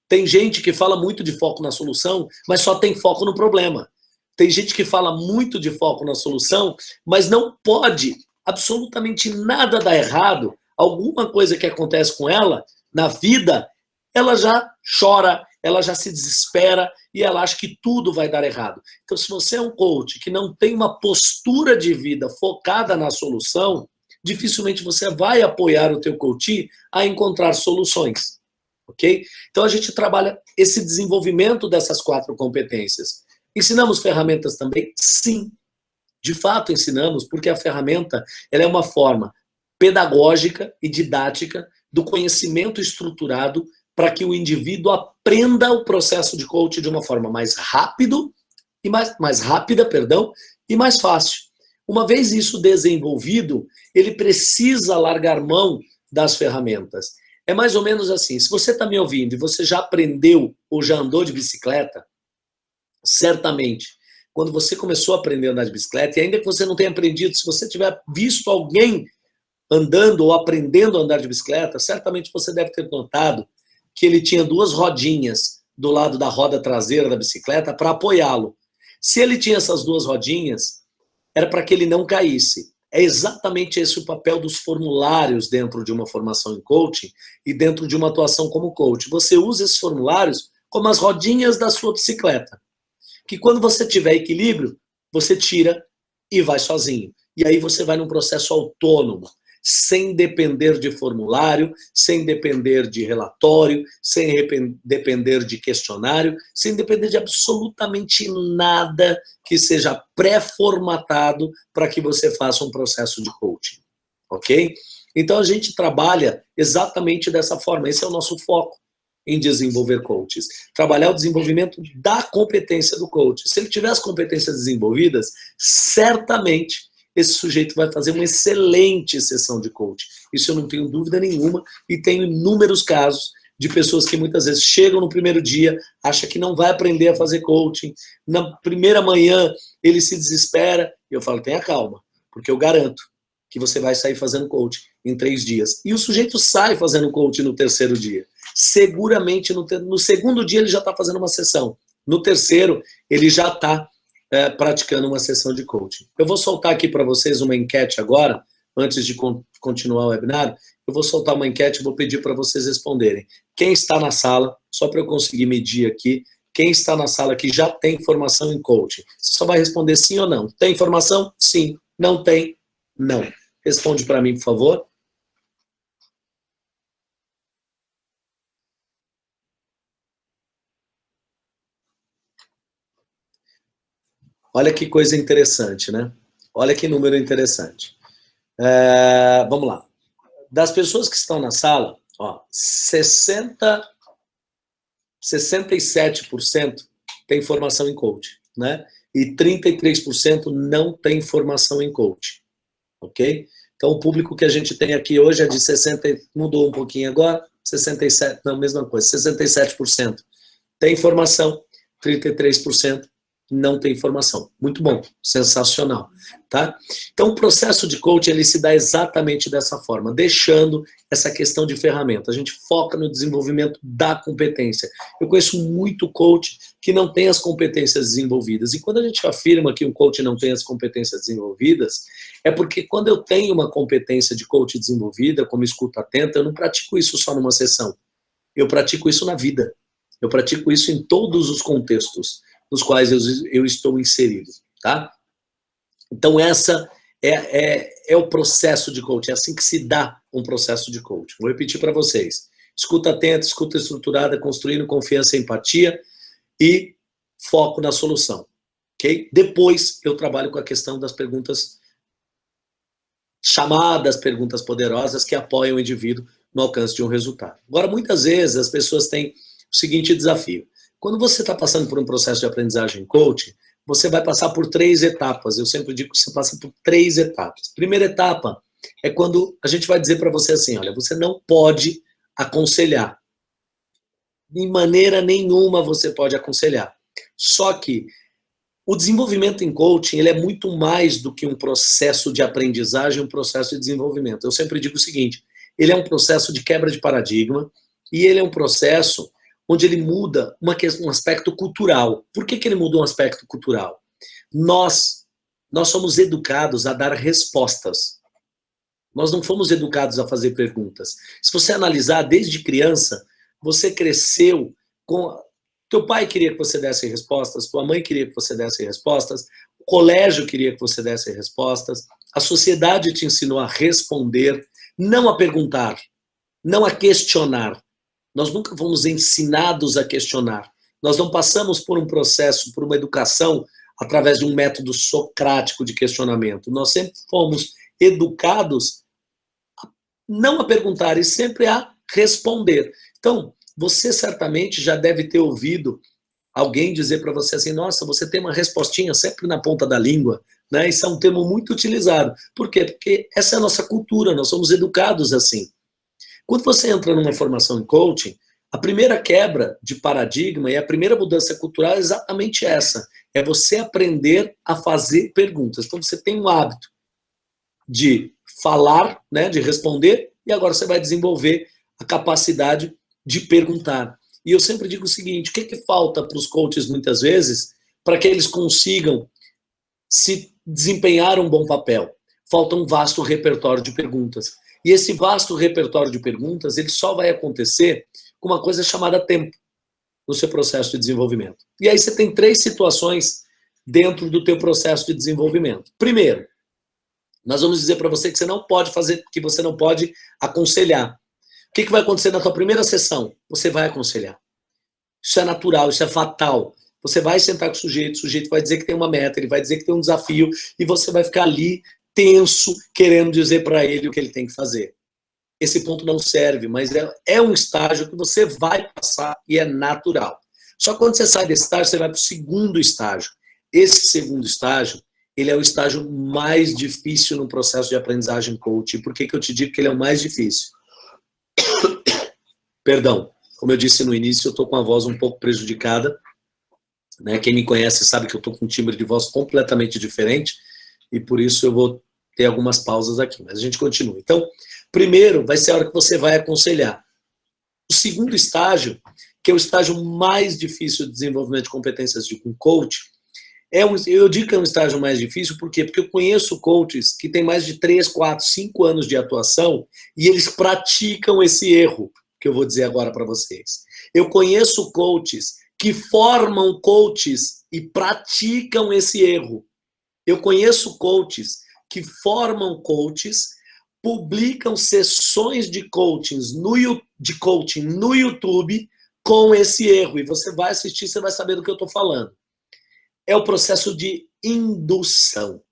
Tem gente que fala muito de foco na solução, mas só tem foco no problema. Tem gente que fala muito de foco na solução, mas não pode absolutamente nada dar errado, alguma coisa que acontece com ela na vida, ela já chora, ela já se desespera e ela acha que tudo vai dar errado. Então, se você é um coach que não tem uma postura de vida focada na solução, dificilmente você vai apoiar o teu coach a encontrar soluções, ok? Então, a gente trabalha esse desenvolvimento dessas 4 competências. Ensinamos ferramentas também? Sim, de fato ensinamos, porque a ferramenta ela é uma forma pedagógica e didática do conhecimento estruturado para que o indivíduo aprenda o processo de coaching de uma forma mais rápida e mais fácil. Uma vez isso desenvolvido, ele precisa largar mão das ferramentas. É mais ou menos assim, se você está me ouvindo e você já aprendeu ou já andou de bicicleta, certamente, quando você começou a aprender a andar de bicicleta, e ainda que você não tenha aprendido, se você tiver visto alguém andando ou aprendendo a andar de bicicleta, certamente você deve ter notado que ele tinha 2 rodinhas do lado da roda traseira da bicicleta para apoiá-lo. Se ele tinha essas 2 rodinhas, era para que ele não caísse. É exatamente esse o papel dos formulários dentro de uma formação em coaching e dentro de uma atuação como coach. Você usa esses formulários como as rodinhas da sua bicicleta, que quando você tiver equilíbrio, você tira e vai sozinho. E aí você vai num processo autônomo, sem depender de formulário, sem depender de relatório, sem depender de questionário, sem depender de absolutamente nada que seja pré-formatado para que você faça um processo de coaching, ok? Então a gente trabalha exatamente dessa forma, esse é o nosso foco em desenvolver coaches. Trabalhar o desenvolvimento da competência do coach. Se ele tiver as competências desenvolvidas, certamente esse sujeito vai fazer uma excelente sessão de coaching. Isso eu não tenho dúvida nenhuma, e tenho inúmeros casos de pessoas que muitas vezes chegam no primeiro dia, acham que não vai aprender a fazer coaching, na primeira manhã ele se desespera, e eu falo, tenha calma, porque eu garanto que você vai sair fazendo coaching em 3 dias. E o sujeito sai fazendo coaching no terceiro dia. Seguramente no segundo dia ele já está fazendo uma sessão. No terceiro, ele já está praticando uma sessão de coaching. Eu vou soltar aqui para vocês uma enquete agora, antes de continuar o webinar. Eu vou soltar uma enquete e vou pedir para vocês responderem. Quem está na sala, só para eu conseguir medir aqui, quem está na sala que já tem formação em coaching? Você só vai responder sim ou não. Tem formação? Sim. Não tem? Não. Responde para mim, por favor. Olha que coisa interessante, né? Olha que número interessante. Vamos lá. Das pessoas que estão na sala, ó, 67% tem formação em coaching, né? E 33% não tem formação em coaching, ok? Então, o público que a gente tem aqui hoje é de 60%, mudou um pouquinho agora, 67%, não, mesma coisa, 67% tem formação, 33% não tem informação. Muito bom, sensacional, tá? Então, o processo de coaching, ele se dá exatamente dessa forma, deixando essa questão de ferramenta. A gente foca no desenvolvimento da competência. Eu conheço muito coach que não tem as competências desenvolvidas. E quando a gente afirma que um coach não tem as competências desenvolvidas, é porque quando eu tenho uma competência de coach desenvolvida, como escuta atenta, eu não pratico isso só numa sessão. Eu pratico isso na vida. Eu pratico isso em todos os contextos nos quais eu estou inserido, tá? Então, essa é o processo de coaching, é assim que se dá um processo de coaching. Vou repetir para vocês. Escuta atenta, escuta estruturada, construindo confiança e empatia e foco na solução, ok? Depois, eu trabalho com a questão das perguntas chamadas, perguntas poderosas que apoiam o indivíduo no alcance de um resultado. Agora, muitas vezes, as pessoas têm o seguinte desafio. Quando você está passando por um processo de aprendizagem coaching, você vai passar por 3 etapas. Eu sempre digo que você passa por 3 etapas. Primeira etapa é quando a gente vai dizer para você assim, olha, você não pode aconselhar. De maneira nenhuma você pode aconselhar. Só que o desenvolvimento em coaching, ele é muito mais do que um processo de aprendizagem, um processo de desenvolvimento. Eu sempre digo o seguinte, ele é um processo de quebra de paradigma e ele é um processo onde ele muda um aspecto cultural. Por que ele muda um aspecto cultural? Nós somos educados a dar respostas. Nós não fomos educados a fazer perguntas. Se você analisar, desde criança, você cresceu com... Teu pai queria que você desse respostas, tua mãe queria que você desse respostas, o colégio queria que você desse respostas, a sociedade te ensinou a responder, não a perguntar, não a questionar. Nós nunca fomos ensinados a questionar. Nós não passamos por um processo, por uma educação, através de um método socrático de questionamento. Nós sempre fomos educados não a perguntar, e sempre a responder. Então, você certamente já deve ter ouvido alguém dizer para você assim, nossa, você tem uma respostinha sempre na ponta da língua, né? Isso é um termo muito utilizado. Por quê? Porque essa é a nossa cultura, nós somos educados assim. Quando você entra numa formação em coaching, a primeira quebra de paradigma e a primeira mudança cultural é exatamente essa. É você aprender a fazer perguntas. Então, você tem um hábito de falar, né, de responder, e agora você vai desenvolver a capacidade de perguntar. E eu sempre digo o seguinte, o que falta para os coaches, muitas vezes, para que eles consigam se desempenhar um bom papel? Falta um vasto repertório de perguntas. E esse vasto repertório de perguntas, ele só vai acontecer com uma coisa chamada tempo no seu processo de desenvolvimento. E aí você tem 3 situações dentro do teu processo de desenvolvimento. Primeiro, nós vamos dizer para você que você não pode fazer, que você não pode aconselhar. O que vai acontecer na tua primeira sessão? Você vai aconselhar. Isso é natural, isso é fatal. Você vai sentar com o sujeito vai dizer que tem uma meta, ele vai dizer que tem um desafio, e você vai ficar ali tenso, querendo dizer para ele o que ele tem que fazer. Esse ponto não serve, mas é um estágio que você vai passar e é natural. Só que quando você sai desse estágio, você vai para o segundo estágio. Esse segundo estágio, ele é o estágio mais difícil no processo de aprendizagem coaching. Por que eu te digo que ele é o mais difícil? Perdão, como eu disse no início, eu estou com a voz um pouco prejudicada, né? Quem me conhece sabe que eu estou com um timbre de voz completamente diferente, e por isso eu vou ter algumas pausas aqui, mas a gente continua. Então, primeiro vai ser a hora que você vai aconselhar. O segundo estágio, que é o estágio mais difícil de desenvolvimento de competências de um coach, eu digo que é um estágio mais difícil, por quê? Porque eu conheço coaches que têm mais de 3, 4, 5 anos de atuação e eles praticam esse erro, que eu vou dizer agora para vocês. Eu conheço coaches que formam coaches e praticam esse erro. Eu conheço coaches que formam coaches, publicam sessões de coaching no YouTube com esse erro. E você vai assistir, você vai saber do que eu estou falando. É o processo de indução.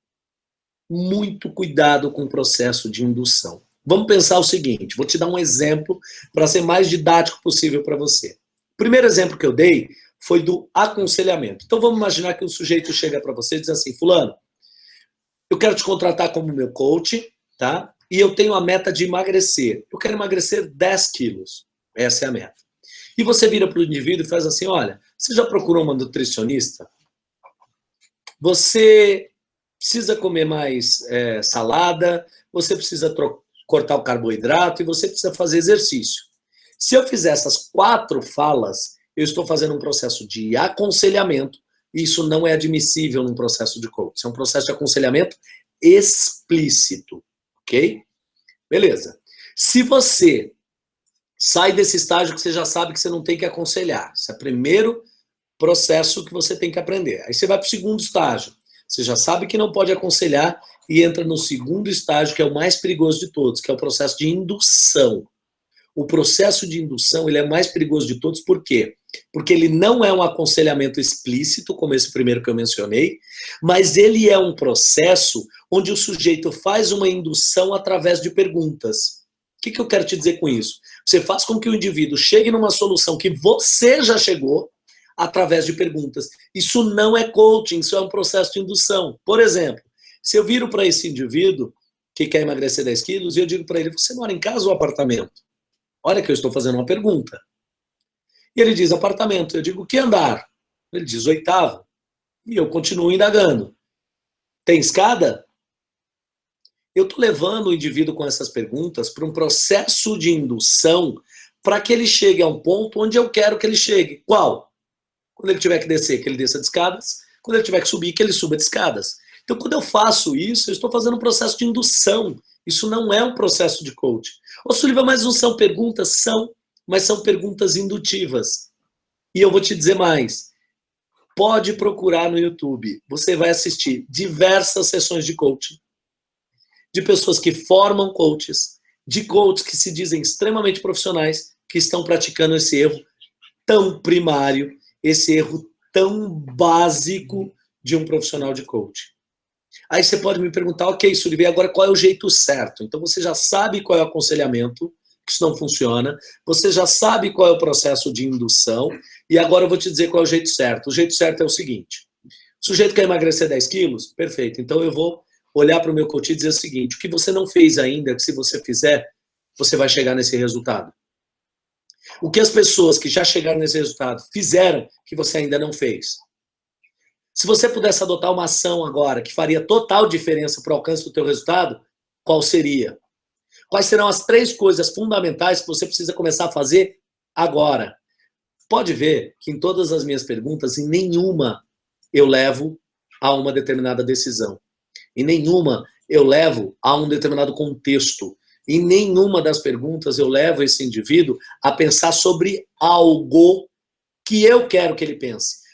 Muito cuidado com o processo de indução. Vamos pensar o seguinte, vou te dar um exemplo para ser mais didático possível para você. O primeiro exemplo que eu dei foi do aconselhamento. Então vamos imaginar que um sujeito chega para você e diz assim, fulano, eu quero te contratar como meu coach, tá? E eu tenho a meta de emagrecer. Eu quero emagrecer 10 quilos. Essa é a meta. E você vira para o indivíduo e faz assim, olha, você já procurou uma nutricionista? Você precisa comer mais salada, você precisa cortar o carboidrato e você precisa fazer exercício. Se eu fizer essas 4 falas, eu estou fazendo um processo de aconselhamento e isso não é admissível num processo de coaching. Isso é um processo de aconselhamento explícito, ok? Beleza. Se você sai desse estágio que você já sabe que você não tem que aconselhar, esse é o primeiro processo que você tem que aprender. Aí você vai para o segundo estágio. Você já sabe que não pode aconselhar e entra no segundo estágio, que é o mais perigoso de todos, que é o processo de indução. O processo de indução ele é mais perigoso de todos, por quê? Porque ele não é um aconselhamento explícito, como esse primeiro que eu mencionei, mas ele é um processo onde o sujeito faz uma indução através de perguntas. O que eu quero te dizer com isso? Você faz com que o indivíduo chegue numa solução que você já chegou através de perguntas. Isso não é coaching, isso é um processo de indução. Por exemplo, se eu viro para esse indivíduo que quer emagrecer 10 quilos e eu digo para ele, você mora em casa ou apartamento? Olha que eu estou fazendo uma pergunta. E ele diz apartamento. Eu digo, que andar? Ele diz 8º. E eu continuo indagando. Tem escada? Eu estou levando o indivíduo com essas perguntas para um processo de indução para que ele chegue a um ponto onde eu quero que ele chegue. Qual? Quando ele tiver que descer, que ele desça de escadas. Quando ele tiver que subir, que ele suba de escadas. Então, quando eu faço isso, eu estou fazendo um processo de indução. Isso não é um processo de coaching. Ô, Sullivan, mas não são perguntas? São, mas são perguntas indutivas. E eu vou te dizer mais. Pode procurar no YouTube. Você vai assistir diversas sessões de coaching, de pessoas que formam coaches, de coaches que se dizem extremamente profissionais, que estão praticando esse erro tão primário, esse erro tão básico de um profissional de coaching. Aí você pode me perguntar, ok, Sullivan, agora qual é o jeito certo? Então você já sabe qual é o aconselhamento, que isso não funciona, você já sabe qual é o processo de indução, e agora eu vou te dizer qual é o jeito certo. O jeito certo é o seguinte, o sujeito quer emagrecer 10 quilos? Perfeito, então eu vou olhar para o meu coach e dizer o seguinte, o que você não fez ainda, que se você fizer, você vai chegar nesse resultado. O que as pessoas que já chegaram nesse resultado fizeram que você ainda não fez. Se você pudesse adotar uma ação agora que faria total diferença para o alcance do teu resultado, qual seria? Quais serão as 3 coisas fundamentais que você precisa começar a fazer agora? Pode ver que em todas as minhas perguntas, em nenhuma eu levo a uma determinada decisão. Em nenhuma eu levo a um determinado contexto. Em nenhuma das perguntas eu levo esse indivíduo a pensar sobre algo que eu quero que ele pense.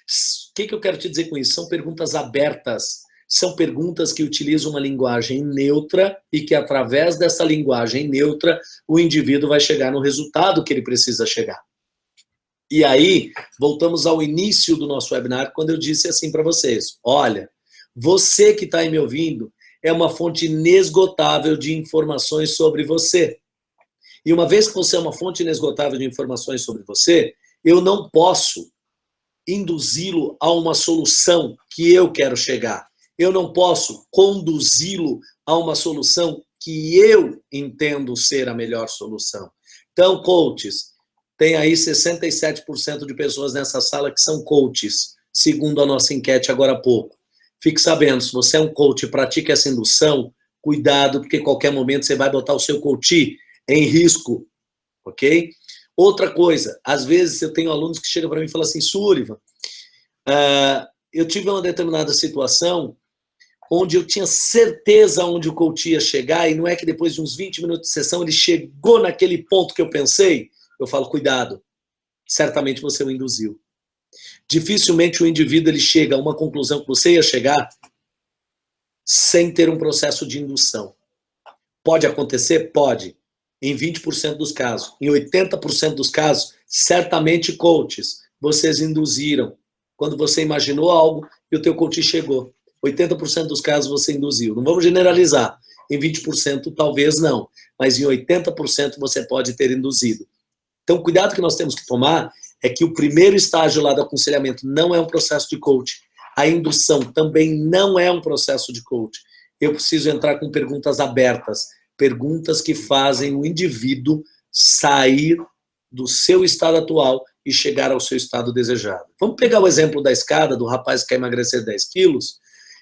O que eu quero te dizer com isso? São perguntas abertas. São perguntas que utilizam uma linguagem neutra e que, através dessa linguagem neutra, o indivíduo vai chegar no resultado que ele precisa chegar. E aí, voltamos ao início do nosso webinar, quando eu disse assim para vocês, olha, você que está aí me ouvindo é uma fonte inesgotável de informações sobre você. E uma vez que você é uma fonte inesgotável de informações sobre você, eu não posso induzi-lo a uma solução que eu quero chegar. Eu não posso conduzi-lo a uma solução que eu entendo ser a melhor solução. Então, coaches, tem aí 67% de pessoas nessa sala que são coaches, segundo a nossa enquete agora há pouco. Fique sabendo, se você é um coach e pratica essa indução, cuidado, porque a qualquer momento você vai botar o seu coach em risco, ok? Outra coisa, às vezes eu tenho alunos que chegam para mim e falam assim, Sullivan, eu tive uma determinada situação onde eu tinha certeza onde o coach ia chegar e não é que depois de uns 20 minutos de sessão ele chegou naquele ponto que eu pensei. Eu falo, cuidado, certamente você o induziu. Dificilmente o indivíduo ele chega a uma conclusão que você ia chegar sem ter um processo de indução. Pode acontecer? Pode. Em 20% dos casos. Em 80% dos casos, certamente coaches, vocês induziram. Quando você imaginou algo e o teu coach chegou. 80% dos casos você induziu. Não vamos generalizar. Em 20% talvez não. Mas em 80% você pode ter induzido. Então, o cuidado que nós temos que tomar é que o primeiro estágio lá do aconselhamento não é um processo de coach. A indução também não é um processo de coach. Eu preciso entrar com perguntas abertas. Perguntas que fazem o indivíduo sair do seu estado atual e chegar ao seu estado desejado. Vamos pegar o exemplo da escada, do rapaz que quer emagrecer 10 quilos.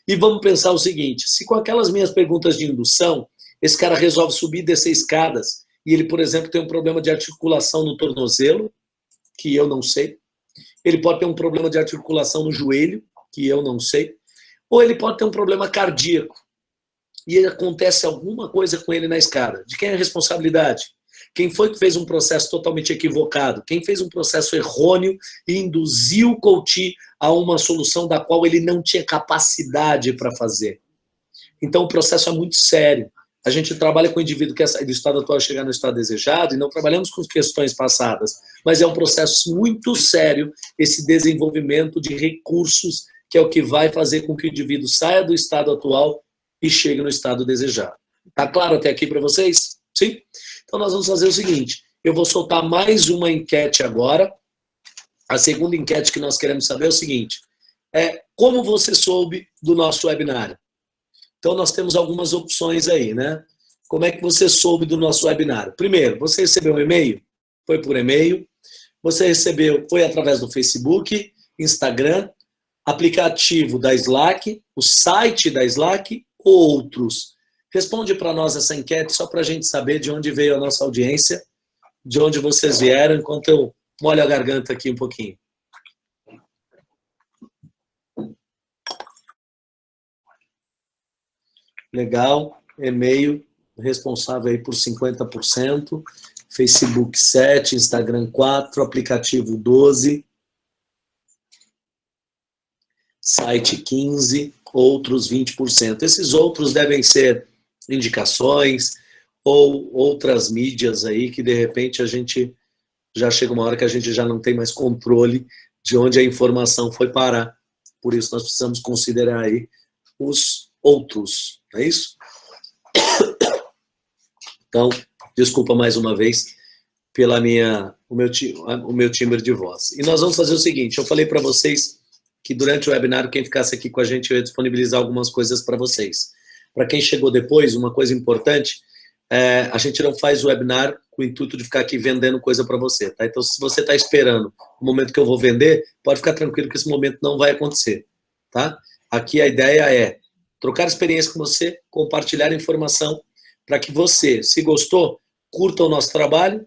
E vamos pensar o seguinte, se com aquelas minhas perguntas de indução, esse cara resolve subir e descer escadas, e ele, por exemplo, tem um problema de articulação no tornozelo, que eu não sei, ele pode ter um problema de articulação no joelho, que eu não sei, ou ele pode ter um problema cardíaco, e acontece alguma coisa com ele na escada. De quem é a responsabilidade? Quem foi que fez um processo totalmente equivocado? Quem fez um processo errôneo e induziu o coach a uma solução da qual ele não tinha capacidade para fazer? Então, o processo é muito sério. A gente trabalha com o indivíduo que quer sair do estado atual e chegar no estado desejado, e não trabalhamos com questões passadas, mas é um processo muito sério esse desenvolvimento de recursos, que é o que vai fazer com que o indivíduo saia do estado atual e chegue no estado desejado. Tá claro até aqui para vocês? Sim? Então nós vamos fazer o seguinte, eu vou soltar mais uma enquete agora. A segunda enquete que nós queremos saber é o seguinte, como você soube do nosso webinário? Então nós temos algumas opções aí, né? Como é que você soube do nosso webinário? Primeiro, você recebeu um e-mail? Foi por e-mail. Você recebeu, foi através do Facebook, Instagram, aplicativo da Slack, o site da Slack ou outros? Responde para nós essa enquete só para a gente saber de onde veio a nossa audiência, de onde vocês vieram, enquanto eu molho a garganta aqui um pouquinho. Legal, e-mail responsável aí por 50%, Facebook 7%, Instagram 4%, aplicativo 12%, site 15%, outros 20%. Esses outros devem ser indicações ou outras mídias aí que de repente a gente já chega uma hora que a gente já não tem mais controle de onde a informação foi parar. Por isso nós precisamos considerar aí os outros, não é isso? Então, desculpa mais uma vez pela o meu timbre de voz. E nós vamos fazer o seguinte, eu falei para vocês que durante o webinário, quem ficasse aqui com a gente, eu ia disponibilizar algumas coisas para vocês. Para quem chegou depois, uma coisa importante, a gente não faz o webinar com o intuito de ficar aqui vendendo coisa para você, tá? Então, se você está esperando o momento que eu vou vender, pode ficar tranquilo que esse momento não vai acontecer, tá? Aqui a ideia é trocar experiência com você, compartilhar informação, para que você, se gostou, curta o nosso trabalho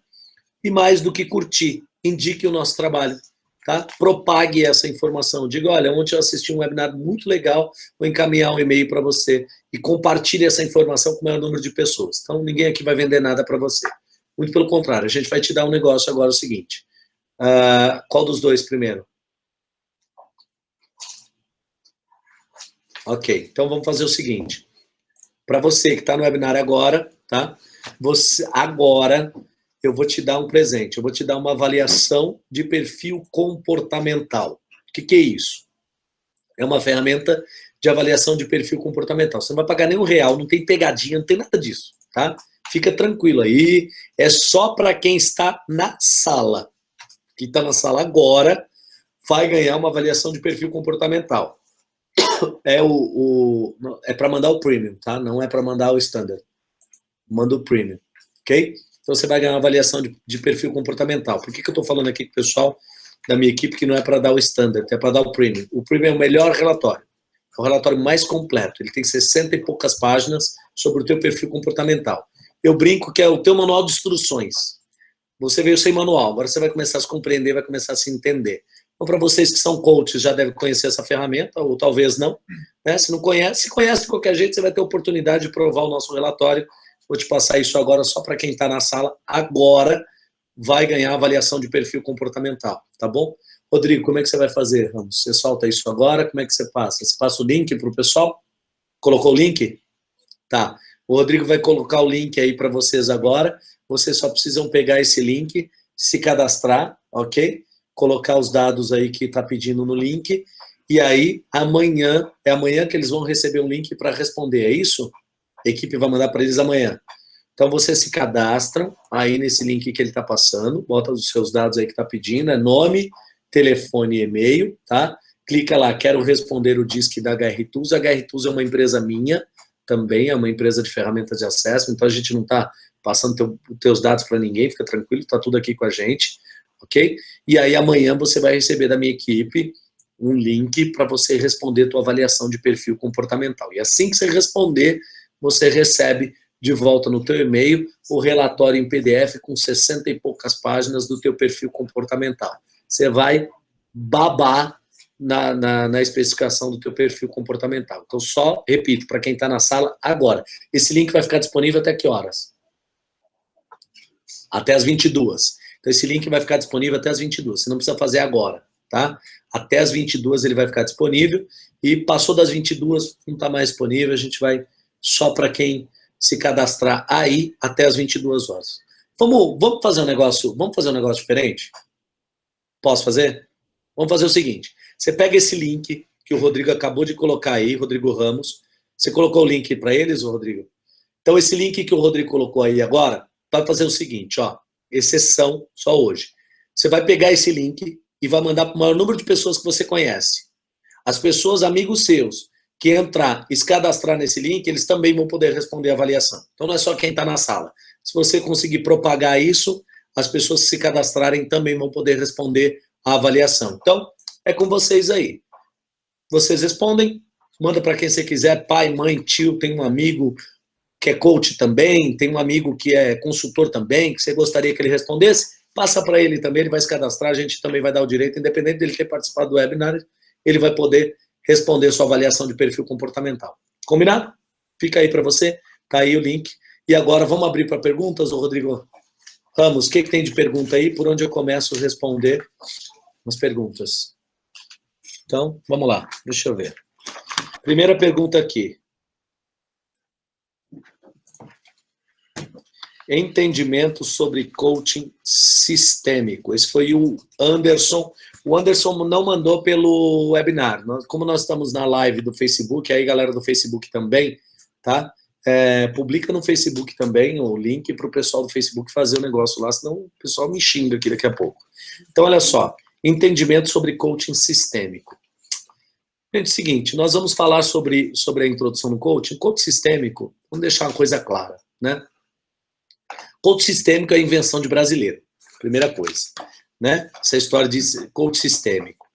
e mais do que curtir, indique o nosso trabalho. Tá? Propague essa informação. Diga, olha, ontem eu assisti um webinar muito legal, vou encaminhar um e-mail para você e compartilhe essa informação com o maior número de pessoas. Então, ninguém aqui vai vender nada para você. Muito pelo contrário, a gente vai te dar um negócio agora, o seguinte. Qual dos dois primeiro? Ok, então vamos fazer o seguinte. Para você que está no webinar agora, tá? Agora eu vou te dar um presente, eu vou te dar uma avaliação de perfil comportamental. O que é isso? É uma ferramenta de avaliação de perfil comportamental. Você não vai pagar nenhum real, não tem pegadinha, não tem nada disso, tá? Fica tranquilo aí, é só para quem está na sala. Quem está na sala agora vai ganhar uma avaliação de perfil comportamental. É para mandar o premium, tá? Não é para mandar o standard. Manda o premium, ok? Então você vai ganhar uma avaliação de perfil comportamental. Por que eu estou falando aqui com o pessoal da minha equipe que não é para dar o standard, é para dar o premium? O premium é o melhor relatório. É o relatório mais completo. Ele tem 60 e poucas páginas sobre o teu perfil comportamental. Eu brinco que é o teu manual de instruções. Você veio sem manual, agora você vai começar a se compreender, vai começar a se entender. Então, para vocês que são coaches, já devem conhecer essa ferramenta, ou talvez não. Né? Se não conhece, se conhece de qualquer jeito, você vai ter a oportunidade de provar o nosso relatório. Vou te passar isso agora só para quem está na sala. Agora vai ganhar avaliação de perfil comportamental, tá bom? Rodrigo, como é que você vai fazer, Ramos? Você solta isso agora, como é que você passa? Você passa o link para o pessoal? Colocou o link? Tá. O Rodrigo vai colocar o link aí para vocês agora. Vocês só precisam pegar esse link, se cadastrar, ok? Colocar os dados aí que está pedindo no link. E aí, amanhã, é amanhã que eles vão receber um link para responder, é isso? A equipe vai mandar para eles amanhã. Então, vocês se cadastram aí nesse link que ele está passando, bota os seus dados aí que está pedindo, é nome, telefone e e-mail, tá? Clica lá, quero responder o DISC da HR Tools. A HR Tools é uma empresa minha, também é uma empresa de ferramentas de acesso, então a gente não está passando teus dados para ninguém, fica tranquilo, está tudo aqui com a gente, ok? E aí amanhã você vai receber da minha equipe um link para você responder tua avaliação de perfil comportamental. E assim que você responder, você recebe de volta no teu e-mail o relatório em PDF com 60 e poucas páginas do teu perfil comportamental. Você vai babar na especificação do teu perfil comportamental. Então, só, repito, para quem está na sala, agora. Esse link vai ficar disponível até que horas? Até as 22. Então, esse link vai ficar disponível até as 22. Você não precisa fazer agora, tá? Até as 22 ele vai ficar disponível. E passou das 22, não está mais disponível. A gente vai só para quem se cadastrar aí até as 22 horas. Vamos fazer um negócio diferente? Posso fazer? Vamos fazer o seguinte. Você pega esse link que o Rodrigo acabou de colocar aí, Rodrigo Ramos. Você colocou o link para eles, Rodrigo? Então, esse link que o Rodrigo colocou aí agora, vai fazer o seguinte, ó, exceção só hoje. Você vai pegar esse link e vai mandar para o maior número de pessoas que você conhece. As pessoas, amigos seus, que entrar e se cadastrar nesse link, eles também vão poder responder a avaliação. Então, não é só quem está na sala. Se você conseguir propagar isso, as pessoas que se cadastrarem também vão poder responder a avaliação. Então, é com vocês aí. Vocês respondem, manda para quem você quiser, pai, mãe, tio, tem um amigo que é coach também, tem um amigo que é consultor também, que você gostaria que ele respondesse, passa para ele também, ele vai se cadastrar, a gente também vai dar o direito, independente dele ter participado do webinar, ele vai poder responder sua avaliação de perfil comportamental. Combinado? Fica aí para você, tá aí o link. E agora vamos abrir para perguntas, ô Rodrigo Ramos, o que tem de pergunta aí? Por onde eu começo a responder as perguntas? Então, vamos lá, deixa eu ver. Primeira pergunta aqui. Entendimento sobre coaching sistêmico. Esse foi o Anderson. O Anderson não mandou pelo webinar. Como nós estamos na live do Facebook, aí galera do Facebook também, tá? Publica no Facebook também o link para o pessoal do Facebook fazer o negócio lá, senão o pessoal me xinga aqui daqui a pouco. Então, olha só. Entendimento sobre coaching sistêmico. Gente, é o seguinte, nós vamos falar sobre a introdução do coaching. Coaching sistêmico, vamos deixar uma coisa clara, né? Coach sistêmico é a invenção de brasileiro, primeira coisa, né? Essa história de coach sistêmico.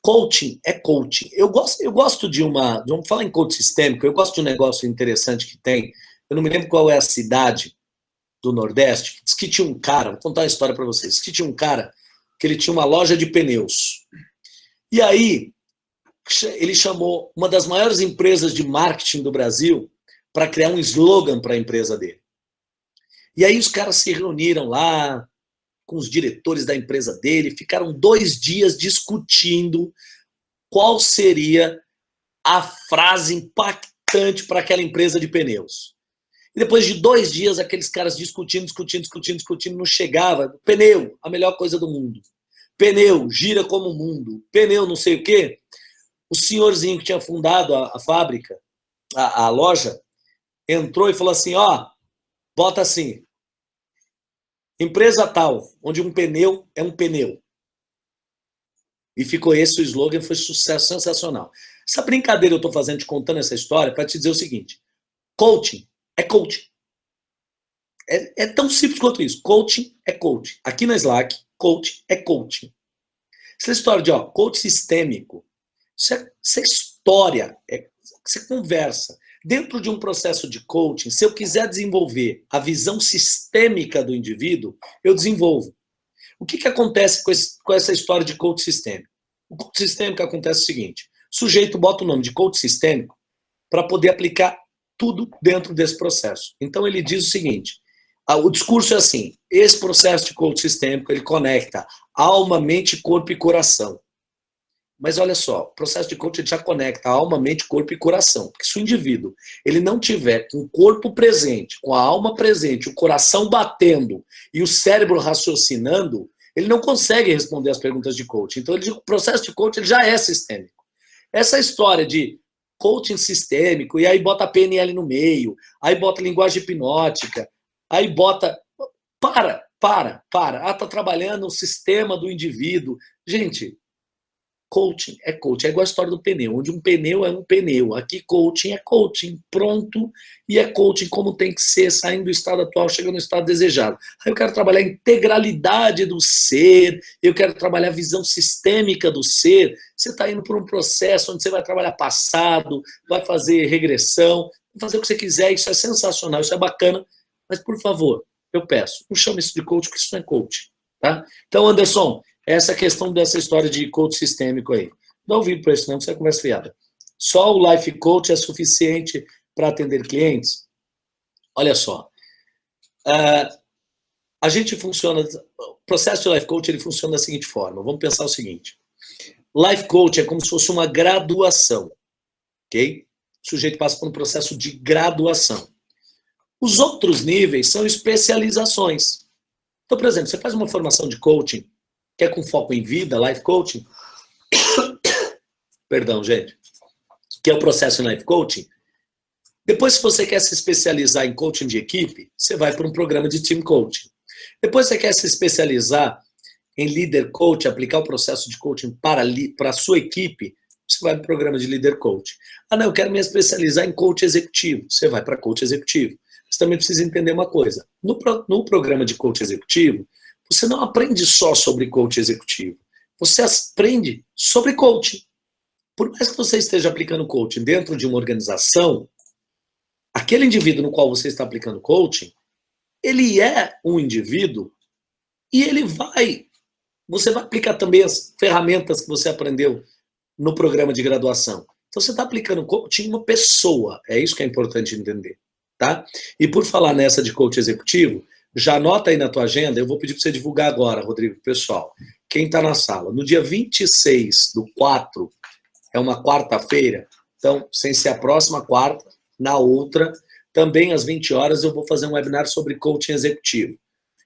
Coaching é coaching. Eu gosto de vamos falar em coach sistêmico, eu gosto de um negócio interessante que tem, eu não me lembro qual é a cidade do Nordeste, diz que tinha um cara, vou contar uma história para vocês, diz que tinha um cara que ele tinha uma loja de pneus. E aí, ele chamou uma das maiores empresas de marketing do Brasil para criar um slogan para a empresa dele. E aí os caras se reuniram lá com os diretores da empresa dele, ficaram 2 dias discutindo qual seria a frase impactante para aquela empresa de pneus. E depois de 2 dias, aqueles caras discutindo, não chegava. Pneu, a melhor coisa do mundo. Pneu, gira como o mundo. Pneu, não sei o quê. O senhorzinho que tinha fundado a fábrica, a loja, entrou e falou assim, ó, bota assim, empresa tal, onde um pneu é um pneu. E ficou esse o slogan, foi sucesso sensacional. Essa brincadeira eu estou fazendo, te contando essa história, para te dizer o seguinte, coaching é coaching. É tão simples quanto isso. Coaching é coaching. Aqui na Slack, coaching é coaching. Essa história de coach sistêmico, isso é história, você conversa. Dentro de um processo de coaching, se eu quiser desenvolver a visão sistêmica do indivíduo, eu desenvolvo. O que acontece com essa história de coach sistêmico? O coach sistêmico acontece o seguinte, o sujeito bota o nome de coach sistêmico para poder aplicar tudo dentro desse processo. Então ele diz o seguinte, o discurso é assim, esse processo de coach sistêmico, ele conecta alma, mente, corpo e coração. Mas olha só, o processo de coaching já conecta alma, mente, corpo e coração. Porque se o indivíduo ele não tiver com o corpo presente, com a alma presente, o coração batendo e o cérebro raciocinando, ele não consegue responder as perguntas de coaching. Então, o processo de coaching ele já é sistêmico. Essa história de coaching sistêmico, e aí bota PNL no meio, aí bota linguagem hipnótica, aí bota... Para. Tá trabalhando o sistema do indivíduo. Gente... Coaching é coaching. É igual a história do pneu, onde um pneu é um pneu. Aqui coaching é coaching, pronto. E é coaching como tem que ser, saindo do estado atual, chegando no estado desejado. Aí eu quero trabalhar a integralidade do ser, eu quero trabalhar a visão sistêmica do ser. Você está indo por um processo onde você vai trabalhar passado, vai fazer regressão, vai fazer o que você quiser. Isso é sensacional, isso é bacana. Mas, por favor, eu peço, não chame isso de coaching, porque isso não é coaching. Tá? Então, Anderson, essa questão dessa história de coach sistêmico aí. Não ouvido para isso não, isso é conversa fiada. Só o Life Coach é suficiente para atender clientes? Olha só. A gente funciona... O processo de Life Coach ele funciona da seguinte forma. Vamos pensar o seguinte. Life Coach é como se fosse uma graduação. Ok? O sujeito passa por um processo de graduação. Os outros níveis são especializações. Então, por exemplo, você faz uma formação de coaching que é com foco em vida, life coaching, perdão, gente, que é o processo em life coaching. Depois, se você quer se especializar em coaching de equipe, você vai para um programa de team coaching. Depois, você quer se especializar em leader coach, aplicar o processo de coaching para a sua equipe, você vai para o programa de leader coach. Ah, não, eu quero me especializar em coach executivo. Você vai para coach executivo. Você também precisa entender uma coisa. No programa de coach executivo, você não aprende só sobre coach executivo. Você aprende sobre coaching. Por mais que você esteja aplicando coaching dentro de uma organização, aquele indivíduo no qual você está aplicando coaching, ele é um indivíduo e você vai aplicar também as ferramentas que você aprendeu no programa de graduação. Então você está aplicando coaching em uma pessoa. É isso que é importante entender. Tá? E por falar nessa de coach executivo, já anota aí na tua agenda, eu vou pedir para você divulgar agora, Rodrigo, pessoal. Quem está na sala? No dia 26/4, é uma quarta-feira, então, sem ser a próxima quarta, na outra, também às 20 horas, eu vou fazer um webinar sobre coaching executivo.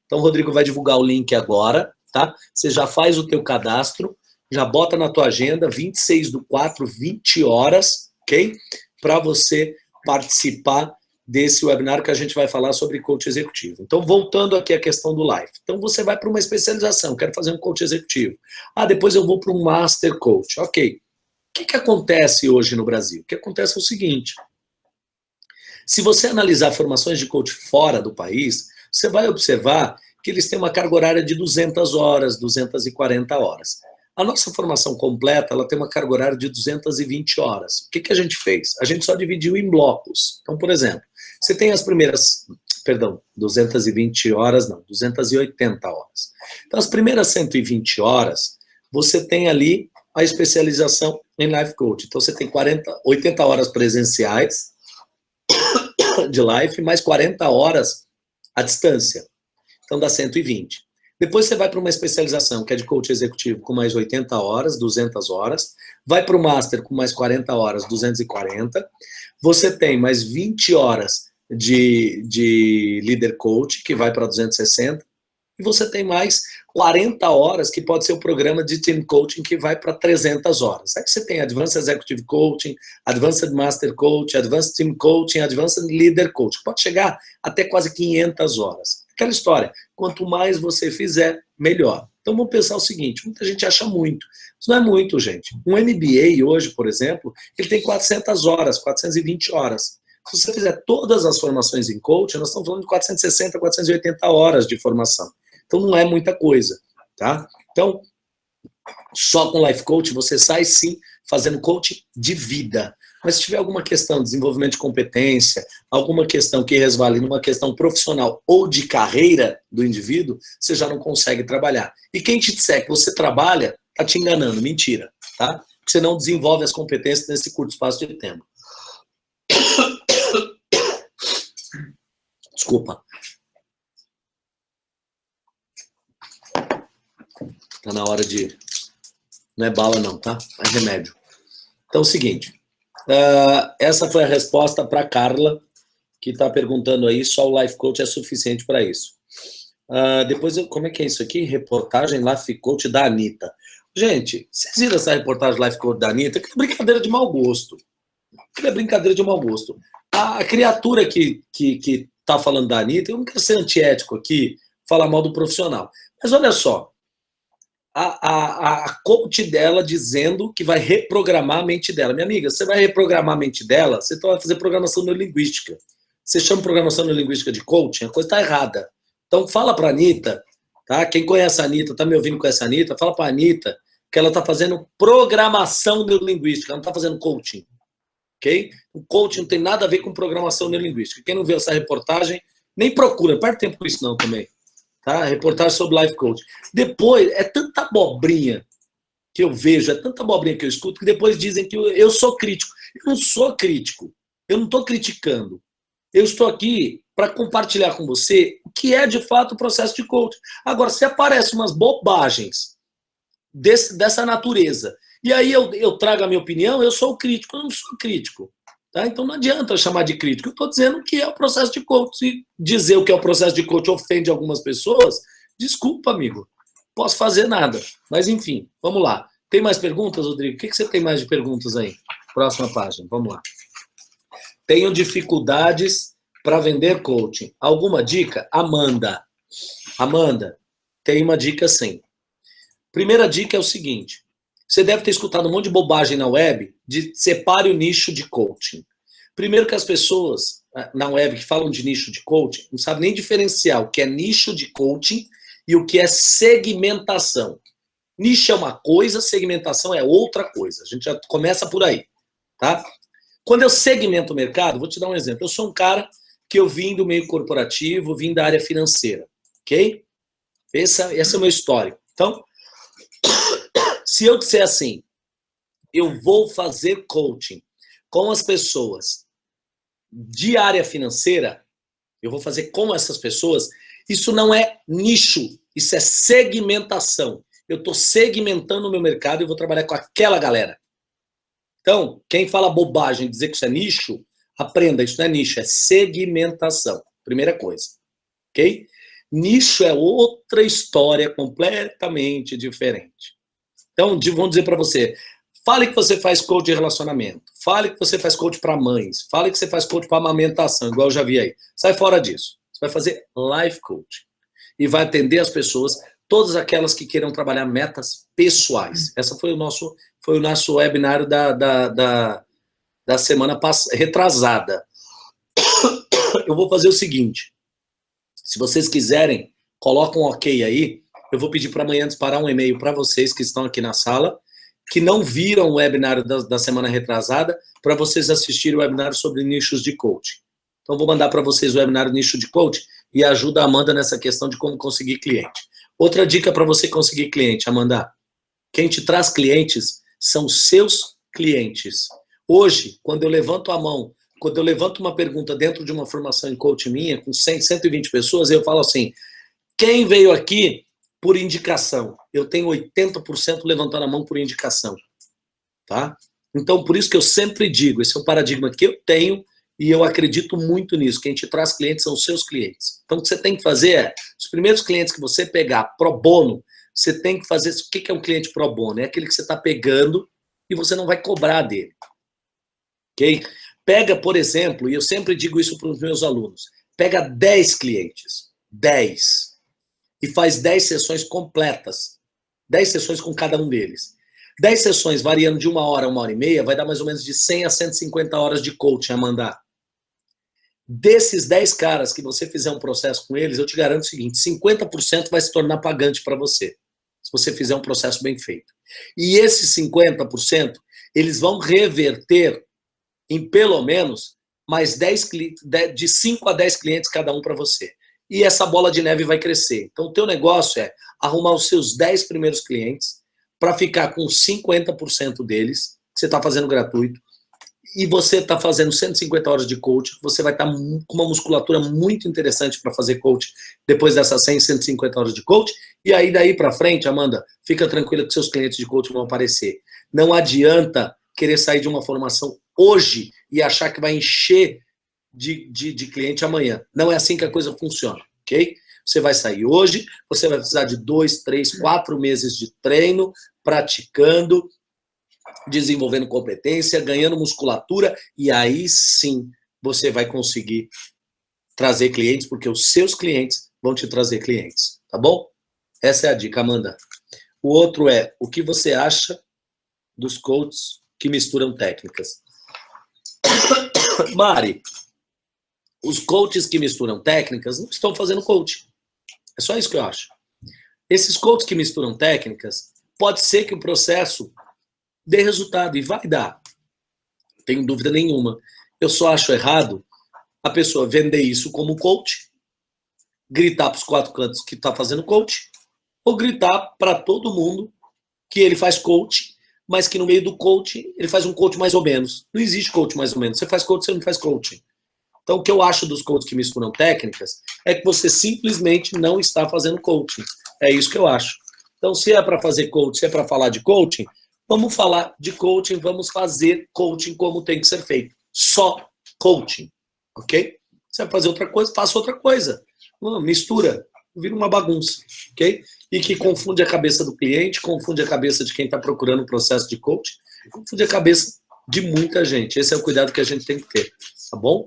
Então, o Rodrigo vai divulgar o link agora, tá? Você já faz o teu cadastro, já bota na tua agenda, 26/4, 20 horas, ok? Para você participar desse webinar que a gente vai falar sobre coach executivo. Então, voltando aqui à questão do life. Então, você vai para uma especialização, quero fazer um coach executivo. Ah, depois eu vou para um master coach. Ok. O que acontece hoje no Brasil? O que acontece é o seguinte. Se você analisar formações de coach fora do país, você vai observar que eles têm uma carga horária de 200 horas, 240 horas. A nossa formação completa, ela tem uma carga horária de 220 horas. O que a gente fez? A gente só dividiu em blocos. Então, por exemplo, você tem as primeiras, 220 horas, não, 280 horas. Então, as primeiras 120 horas, você tem ali a especialização em Life Coach. Então, você tem 80 horas presenciais de Life, mais 40 horas à distância. Então, dá 120. Depois você vai para uma especialização, que é de coach executivo, com mais 80 horas, 200 horas. Vai para o Master com mais 40 horas, 240. Você tem mais 20 horas de Leader Coach, que vai para 260. E você tem mais 40 horas, que pode ser o programa de Team Coaching, que vai para 300 horas. Aí você tem Advanced Executive Coaching, Advanced Master Coach, Advanced Team Coaching, Advanced Leader Coaching. Pode chegar até quase 500 horas. Aquela história, quanto mais você fizer, melhor. Então vamos pensar o seguinte, muita gente acha muito. Isso não é muito, gente. Um MBA hoje, por exemplo, ele tem 400 horas, 420 horas. Se você fizer todas as formações em coaching, nós estamos falando de 460, 480 horas de formação. Então não é muita coisa, tá? Então, só com Life Coach você sai sim fazendo coaching de vida. Mas se tiver alguma questão de desenvolvimento de competência, alguma questão que resvale numa questão profissional ou de carreira do indivíduo, você já não consegue trabalhar. E quem te disser que você trabalha, tá te enganando, mentira, tá? Porque você não desenvolve as competências nesse curto espaço de tempo. Desculpa. Tá na hora de... Não é bala não, tá? É remédio. Então é o seguinte. Essa foi a resposta para a Carla, que está perguntando aí, só o Life Coach é suficiente para isso. Depois, como é que é isso aqui? Reportagem Life Coach da Anitta. Gente, vocês viram essa reportagem Life Coach da Anitta? Que é brincadeira de mau gosto. Que é brincadeira de mau gosto. A criatura que está falando da Anitta, eu não quero ser antiético aqui, falar mal do profissional. Mas olha só, a coach dela dizendo que vai reprogramar a mente dela. Minha amiga, você vai reprogramar a mente dela, você vai fazer programação neurolinguística. Você chama programação neurolinguística de coaching, a coisa está errada. Então fala para a Anitta, tá? Quem conhece a Anitta, tá me ouvindo com essa Anitta, fala para a Anitta que ela está fazendo programação neurolinguística, ela não está fazendo coaching. Ok? O coaching não tem nada a ver com programação neurolinguística. Quem não viu essa reportagem, nem procura, perde tempo com isso não também. Tá? Reportagem sobre life coach. Depois, é tanta abobrinha que eu vejo, é tanta abobrinha que eu escuto, que depois dizem que eu sou crítico. Eu não sou crítico. Eu não estou criticando. Eu estou aqui para compartilhar com você o que é de fato o processo de coaching. Agora, se aparecem umas bobagens dessa natureza, e aí eu trago a minha opinião, eu sou crítico, eu não sou crítico. Tá? Então não adianta chamar de crítico. Eu estou dizendo que é o processo de coaching. Se dizer o que é o processo de coaching ofende algumas pessoas, desculpa, amigo. Não posso fazer nada. Mas, enfim, vamos lá. Tem mais perguntas, Rodrigo? O que você tem mais de perguntas aí? Próxima página, vamos lá. Tenho dificuldades para vender coaching. Alguma dica? Amanda. Amanda, tem uma dica sim. Primeira dica é o seguinte. Você deve ter escutado um monte de bobagem na web de separe o nicho de coaching. Primeiro que as pessoas na web que falam de nicho de coaching não sabem nem diferenciar o que é nicho de coaching e o que é segmentação. Nicho é uma coisa, segmentação é outra coisa. A gente já começa por aí, tá? Quando eu segmento o mercado, vou te dar um exemplo. Eu sou um cara que eu vim do meio corporativo, vim da área financeira, ok? Esse é o meu histórico. Então, se eu disser assim, eu vou fazer coaching com as pessoas de área financeira, eu vou fazer com essas pessoas, isso não é nicho, isso é segmentação. Eu estou segmentando o meu mercado e vou trabalhar com aquela galera. Então, quem fala bobagem, dizer que isso é nicho, aprenda, isso não é nicho, é segmentação. Primeira coisa, ok? Nicho é outra história completamente diferente. Então, vamos dizer para você, fale que você faz coach de relacionamento, fale que você faz coach para mães, fale que você faz coach para amamentação, igual eu já vi aí. Sai fora disso. Você vai fazer life coach e vai atender as pessoas, todas aquelas que queiram trabalhar metas pessoais. Essa foi o nosso webinar da semana retrasada. Eu vou fazer o seguinte, se vocês quiserem, coloca um ok aí, eu vou pedir para amanhã disparar um e-mail para vocês que estão aqui na sala, que não viram o webinar da semana retrasada, para vocês assistirem o webinar sobre nichos de coaching. Então, vou mandar para vocês o webinar nicho de coaching e ajuda a Amanda nessa questão de como conseguir cliente. Outra dica para você conseguir cliente, Amanda, quem te traz clientes são seus clientes. Hoje, quando eu levanto a mão, quando eu levanto uma pergunta dentro de uma formação em coaching minha, com 100, 120 pessoas, eu falo assim, quem veio aqui por indicação? Eu tenho 80% levantando a mão por indicação. Tá? Então, por isso que eu sempre digo, esse é um paradigma que eu tenho e eu acredito muito nisso. Quem te traz clientes são os seus clientes. Então, o que você tem que fazer é, os primeiros clientes que você pegar pro bono, você tem que fazer, o que é um cliente pro bono? É aquele que você está pegando e você não vai cobrar dele. Ok? Pega, por exemplo, e eu sempre digo isso para os meus alunos, pega 10 clientes, 10, e faz 10 sessões completas, 10 sessões com cada um deles. 10 sessões variando de 1 hora a 1 hora e meia, vai dar mais ou menos de 100 a 150 horas de coaching a mandar. Desses 10 caras que você fizer um processo com eles, eu te garanto o seguinte, 50% vai se tornar pagante para você, se você fizer um processo bem feito. E esses 50%, eles vão reverter em pelo menos mais 10, de 5 a 10 clientes cada um para você. E essa bola de neve vai crescer. Então, o teu negócio é arrumar os seus 10 primeiros clientes para ficar com 50% deles, que você está fazendo gratuito, e você está fazendo 150 horas de coaching, você vai estar com uma musculatura muito interessante para fazer coaching depois dessas 100, 150 horas de coaching, e aí daí para frente, Amanda, fica tranquila que seus clientes de coaching vão aparecer. Não adianta querer sair de uma formação hoje e achar que vai encher de cliente amanhã. Não é assim que a coisa funciona, ok? Você vai sair hoje, você vai precisar de 2, 3, 4 meses de treino, praticando, desenvolvendo competência, ganhando musculatura, e aí sim você vai conseguir trazer clientes, porque os seus clientes vão te trazer clientes, tá bom? Essa é a dica, Amanda. O outro é, o que você acha dos coaches que misturam técnicas? Mari, os coaches que misturam técnicas não estão fazendo coaching. É só isso que eu acho. Esses coaches que misturam técnicas, pode ser que o processo dê resultado, e vai dar. Não tenho dúvida nenhuma. Eu só acho errado a pessoa vender isso como coach, gritar para os quatro cantos que está fazendo coach, ou gritar para todo mundo que ele faz coach, mas que no meio do coach ele faz um coach mais ou menos. Não existe coach mais ou menos. Você faz coach, você não faz coaching. Então, o que eu acho dos coaches que misturam técnicas é que você simplesmente não está fazendo coaching. É isso que eu acho. Então, se é para fazer coaching, se é para falar de coaching, vamos falar de coaching, vamos fazer coaching como tem que ser feito. Só coaching, ok? Se é para fazer outra coisa, faça outra coisa. Não, mistura, vira uma bagunça, ok? E que confunde a cabeça do cliente, confunde a cabeça de quem está procurando o processo de coaching, confunde a cabeça de muita gente. Esse é o cuidado que a gente tem que ter, tá bom?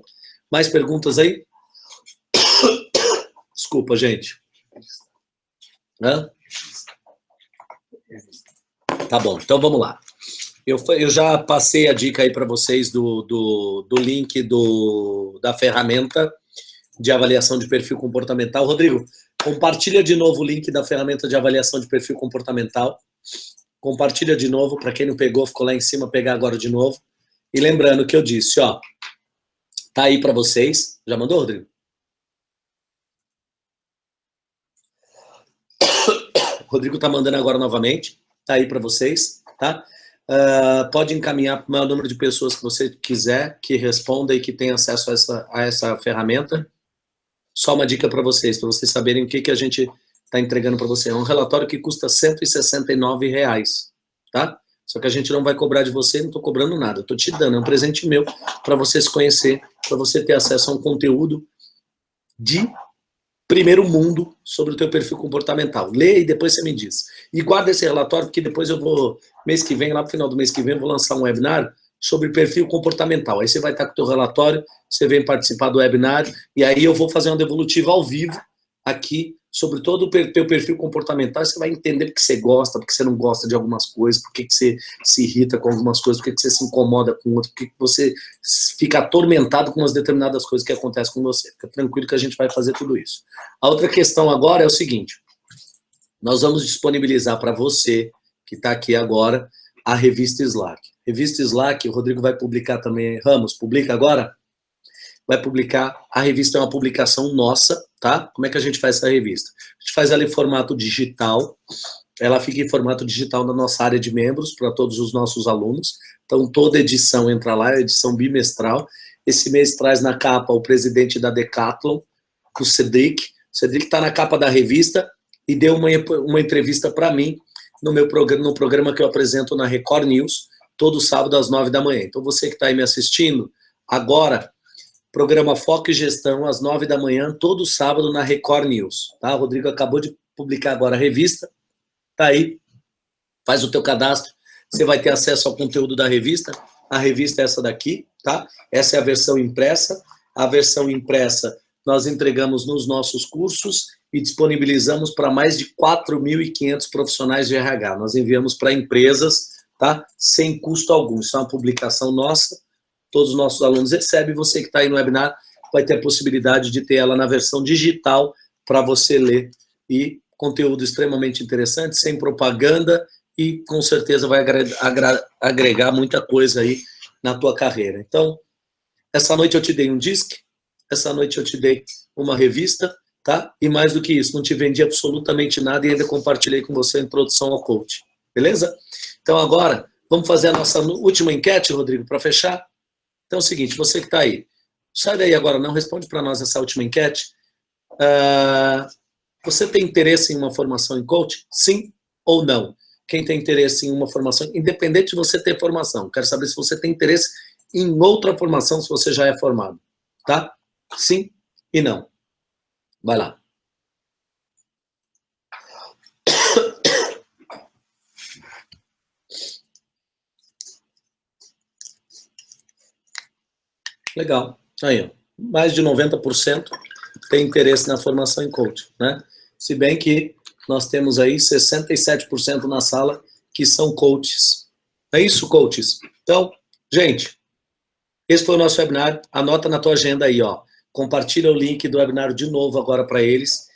Mais perguntas aí? Desculpa, gente. Hã? Tá bom, então vamos lá. Eu já passei a dica aí para vocês do link da ferramenta de avaliação de perfil comportamental. Rodrigo, compartilha de novo o link da ferramenta de avaliação de perfil comportamental. Compartilha de novo, para quem não pegou, ficou lá em cima, pegar agora de novo. E lembrando que eu disse, ó, tá aí para vocês. Já mandou, Rodrigo? O Rodrigo tá mandando agora novamente. Tá aí para vocês, tá? Pode encaminhar para o maior número de pessoas que você quiser, que responda e que tenha acesso a essa ferramenta. Só uma dica para vocês saberem o que a gente está entregando para você. É um relatório que custa R$169, tá? Só que a gente não vai cobrar de você, não estou cobrando nada. Estou te dando, é um presente meu para você se conhecer, para você ter acesso a um conteúdo de primeiro mundo sobre o teu perfil comportamental. Lê e depois você me diz. E guarda esse relatório, porque depois eu vou, mês que vem, lá pro final do mês que vem, eu vou lançar um webinar sobre perfil comportamental. Aí você vai estar com o teu relatório, você vem participar do webinar, e aí eu vou fazer uma devolutiva ao vivo aqui sobre todo o teu perfil comportamental. Você vai entender porque você gosta, porque você não gosta de algumas coisas, porque você se irrita com algumas coisas, porque você se incomoda com outras, porque você fica atormentado com umas determinadas coisas que acontecem com você. Fica tranquilo que a gente vai fazer tudo isso. A outra questão agora é o seguinte: nós vamos disponibilizar para você que está aqui agora a revista Slack. Revista Slack, o Rodrigo vai publicar também. Ramos, publica agora? Vai publicar. A revista é uma publicação nossa, tá? Como é que a gente faz essa revista? A gente faz ela em formato digital. Ela fica em formato digital na nossa área de membros para todos os nossos alunos. Então, toda edição entra lá, é edição bimestral. Esse mês traz na capa o presidente da Decathlon, o Cedric. O Cedric está na capa da revista e deu uma entrevista para mim no programa que eu apresento na Record News, todo sábado às 9 da manhã. Então, você que está aí me assistindo, agora, programa Foco e Gestão, às 9 da manhã, todo sábado na Record News. Tá? O Rodrigo acabou de publicar agora a revista. Tá aí. Faz o teu cadastro. Você vai ter acesso ao conteúdo da revista. A revista é essa daqui, tá? Essa é a versão impressa. A versão impressa nós entregamos nos nossos cursos e disponibilizamos para mais de 4.500 profissionais de RH. Nós enviamos para empresas, tá? Sem custo algum. Isso é uma publicação nossa. Todos os nossos alunos recebem. Você que está aí no webinar vai ter a possibilidade de ter ela na versão digital para você ler. E conteúdo extremamente interessante, sem propaganda e com certeza vai agregar muita coisa aí na tua carreira. Então, essa noite eu te dei um disque, essa noite eu te dei uma revista, tá? E mais do que isso, não te vendi absolutamente nada e ainda compartilhei com você a introdução ao coach. Beleza? Então agora, vamos fazer a nossa última enquete, Rodrigo, para fechar? Então é o seguinte, você que está aí, sai daí agora, não responde para nós essa última enquete. Você tem interesse em uma formação em coach? Sim ou não? Quem tem interesse em uma formação, independente de você ter formação, quero saber se você tem interesse em outra formação, se você já é formado, tá? Sim e não. Vai lá. Legal. Aí, ó. Mais de 90% tem interesse na formação em coach, né? Se bem que nós temos aí 67% na sala que são coaches. É isso, coaches? Então, gente, esse foi o nosso webinar. Anota na tua agenda aí, ó. Compartilha o link do webinar de novo agora para eles.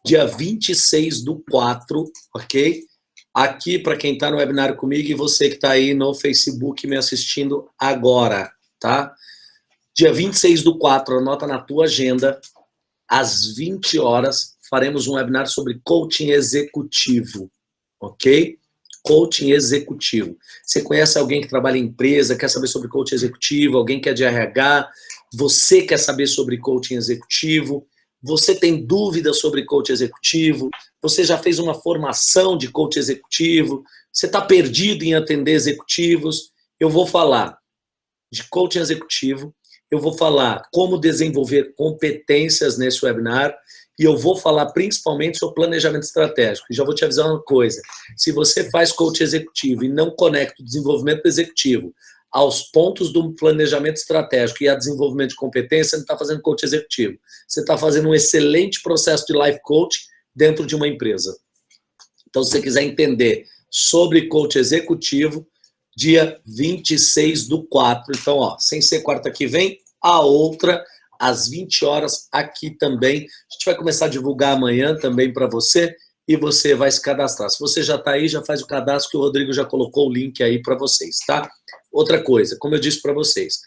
Dia 26/4, ok? Aqui, para quem está no webinar comigo e você que está aí no Facebook me assistindo agora, tá? Dia 26/4, anota na tua agenda, às 20 horas, faremos um webinar sobre coaching executivo, ok? Coaching executivo. Você conhece alguém que trabalha em empresa, quer saber sobre coaching executivo, alguém que é de RH, você quer saber sobre coaching executivo, você tem dúvidas sobre coaching executivo, você já fez uma formação de coaching executivo, você está perdido em atender executivos, eu vou falar de coaching executivo, eu vou falar como desenvolver competências nesse webinar e eu vou falar principalmente sobre planejamento estratégico. E já vou te avisar uma coisa, se você faz coaching executivo e não conecta o desenvolvimento executivo aos pontos do planejamento estratégico e a desenvolvimento de competência, você não está fazendo coaching executivo. Você está fazendo um excelente processo de life coach dentro de uma empresa. Então, se você quiser entender sobre coaching executivo, dia 26/4. Então, ó, sem ser quarta que vem, a outra, às 20 horas, aqui também. A gente vai começar a divulgar amanhã também para você e você vai se cadastrar. Se você já está aí, já faz o cadastro, que o Rodrigo já colocou o link aí para vocês, tá? Outra coisa, como eu disse para vocês,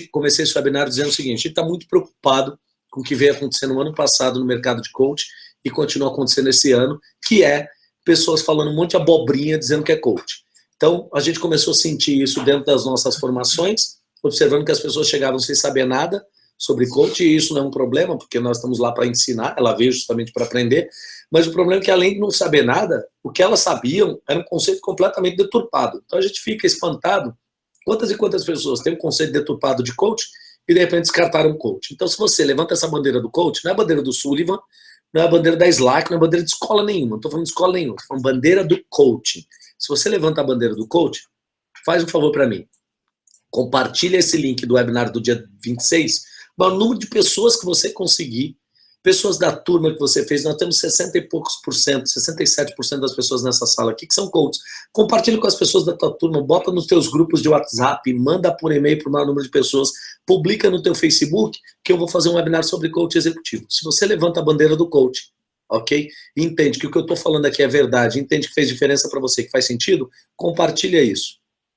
comecei esse webinar dizendo o seguinte, a gente está muito preocupado com o que veio acontecendo no ano passado no mercado de coach e continua acontecendo esse ano, que é pessoas falando um monte de abobrinha dizendo que é coach. Então, a gente começou a sentir isso dentro das nossas formações, observando que as pessoas chegavam sem saber nada sobre coach, e isso não é um problema, porque nós estamos lá para ensinar, ela veio justamente para aprender, mas o problema é que, além de não saber nada, o que elas sabiam era um conceito completamente deturpado. Então, a gente fica espantado quantas e quantas pessoas têm um conceito deturpado de coach e, de repente, descartaram o coach. Então, se você levanta essa bandeira do coach, não é a bandeira do Sullivan, não é a bandeira da Slack, não é a bandeira de escola nenhuma, não estou falando de escola nenhuma, estou falando bandeira do coaching. Se você levanta a bandeira do coach, faz um favor para mim. Compartilha esse link do webinar do dia 26, o número de pessoas que você conseguir, pessoas da turma que você fez, nós temos 60 e poucos por cento, 67% das pessoas nessa sala aqui que são coaches. Compartilha com as pessoas da tua turma, bota nos teus grupos de WhatsApp, manda por e-mail para o maior número de pessoas, publica no teu Facebook, que eu vou fazer um webinar sobre coach executivo. Se você levanta a bandeira do coach, ok? Entende que o que eu estou falando aqui é verdade, entende que fez diferença para você, que faz sentido, compartilha isso,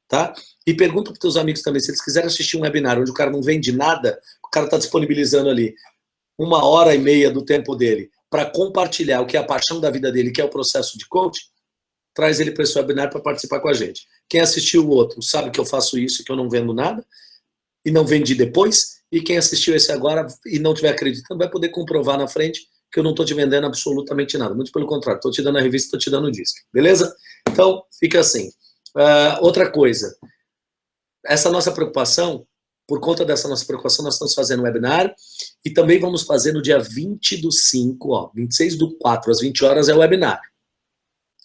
tá? E pergunta para os teus amigos também, se eles quiserem assistir um webinar onde o cara não vende nada, o cara está disponibilizando ali 1h30 do tempo dele para compartilhar o que é a paixão da vida dele, que é o processo de coaching, traz ele para esse webinar para participar com a gente. Quem assistiu o outro sabe que eu faço isso e que eu não vendo nada, e não vendi depois, e quem assistiu esse agora e não estiver acreditando vai poder comprovar na frente que eu não estou te vendendo absolutamente nada. Muito pelo contrário, estou te dando a revista, estou te dando o disco. Beleza? Então, fica assim. Outra coisa. Essa nossa preocupação, por conta dessa nossa preocupação, nós estamos fazendo um webinar e também vamos fazer no dia 20/5, ó, 26/4, às 20 horas é o webinar.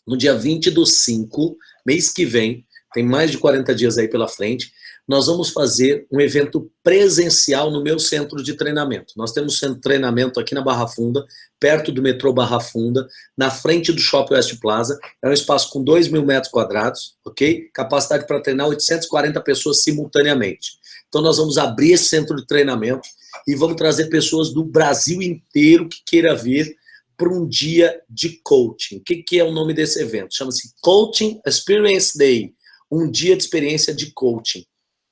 No dia 20/5, mês que vem, tem mais de 40 dias aí pela frente, nós vamos fazer um evento presencial no meu centro de treinamento. Nós temos um centro de treinamento aqui na Barra Funda, perto do metrô Barra Funda, na frente do Shopping West Plaza. É um espaço com 2.000 metros quadrados, ok? Capacidade para treinar 840 pessoas simultaneamente. Então, nós vamos abrir esse centro de treinamento e vamos trazer pessoas do Brasil inteiro que queira vir para um dia de coaching. O que é o nome desse evento? Chama-se Coaching Experience Day, um dia de experiência de coaching.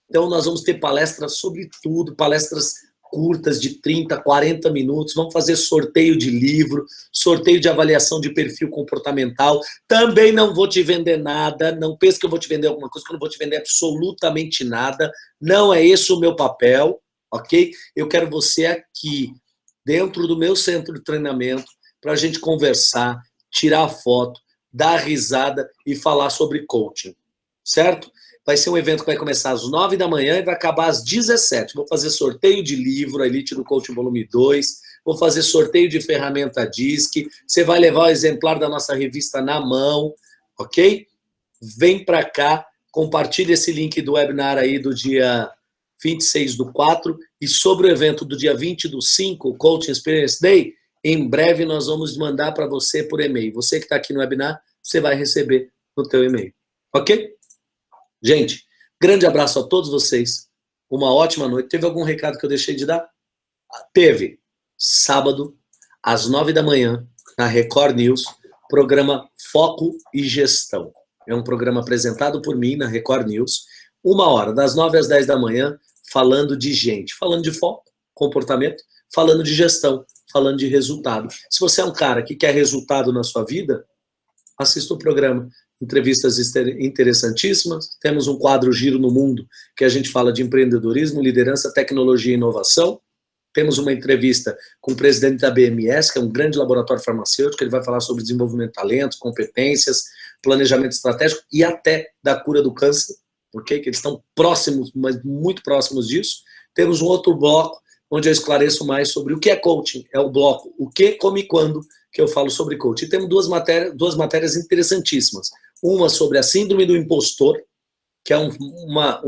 Então, nós vamos ter palestras sobre tudo, palestras curtas de 30, 40 minutos, vamos fazer sorteio de livro, sorteio de avaliação de perfil comportamental. Também não vou te vender nada, não pense que eu vou te vender alguma coisa, que eu não vou te vender absolutamente nada. Não é esse o meu papel, ok? Eu quero você aqui, dentro do meu centro de treinamento, para a gente conversar, tirar foto, dar risada e falar sobre coaching, certo? Vai ser um evento que vai começar às 9 da manhã e vai acabar às 17. Vou fazer sorteio de livro, a Elite do Coaching Volume 2. Vou fazer sorteio de ferramenta DISC. Você vai levar o exemplar da nossa revista na mão, ok? Vem para cá, compartilha esse link do webinar aí do dia 26/4. E sobre o evento do dia 20/5, o Coaching Experience Day, Em breve nós vamos mandar para você por e-mail. Você que está aqui no webinar, você vai receber no teu e-mail. Ok? Gente, grande abraço a todos vocês. Uma ótima noite. Teve algum recado que eu deixei de dar? Teve. Sábado, às 9 da manhã, na Record News, programa Foco e Gestão. É um programa apresentado por mim na Record News, 1 hora, das 9 às 10 da manhã, falando de gente, falando de foco, comportamento, falando de gestão, falando de resultado. Se você é um cara que quer resultado na sua vida, assista o programa. Entrevistas interessantíssimas. Temos um quadro Giro no Mundo, que a gente fala de empreendedorismo, liderança, tecnologia e inovação. Temos uma entrevista com o presidente da BMS, que é um grande laboratório farmacêutico, ele vai falar sobre desenvolvimento de talentos, competências, planejamento estratégico e até da cura do câncer, ok? Que eles estão próximos, mas muito próximos disso. Temos um outro bloco, onde eu esclareço mais sobre o que é coaching. É o bloco O Que, Como e Quando, que eu falo sobre coaching. E temos duas matérias interessantíssimas. Uma sobre a síndrome do impostor, que é uma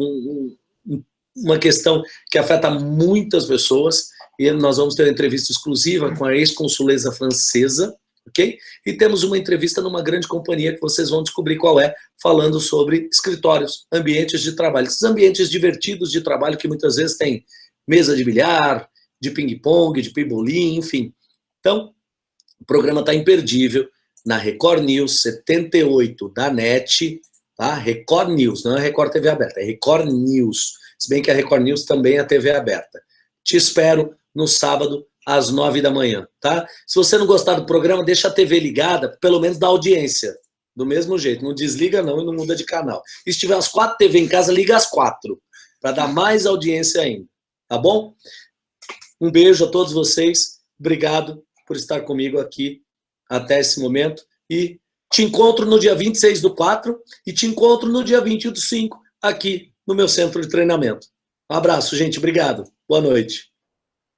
questão que afeta muitas pessoas, e nós vamos ter uma entrevista exclusiva com a ex-consuleza francesa, ok? E temos uma entrevista numa grande companhia que vocês vão descobrir qual é, falando sobre escritórios, ambientes de trabalho, esses ambientes divertidos de trabalho que muitas vezes tem mesa de bilhar, de ping-pong, de pebolim, enfim. Então, o programa está imperdível na Record News 78 da NET, tá? Record News, não é Record TV aberta, é Record News. Se bem que a Record News também é a TV aberta. Te espero no sábado, às 9 da manhã, tá? Se você não gostar do programa, deixa a TV ligada, pelo menos dá audiência. Do mesmo jeito, não desliga não e não muda de canal. E se tiver as 4 TV em casa, liga as 4, para dar mais audiência ainda, tá bom? Um beijo a todos vocês, obrigado por estar comigo aqui até esse momento, e te encontro no dia 26/4 e te encontro no dia 20/5 aqui no meu centro de treinamento. Um abraço, gente, obrigado, boa noite.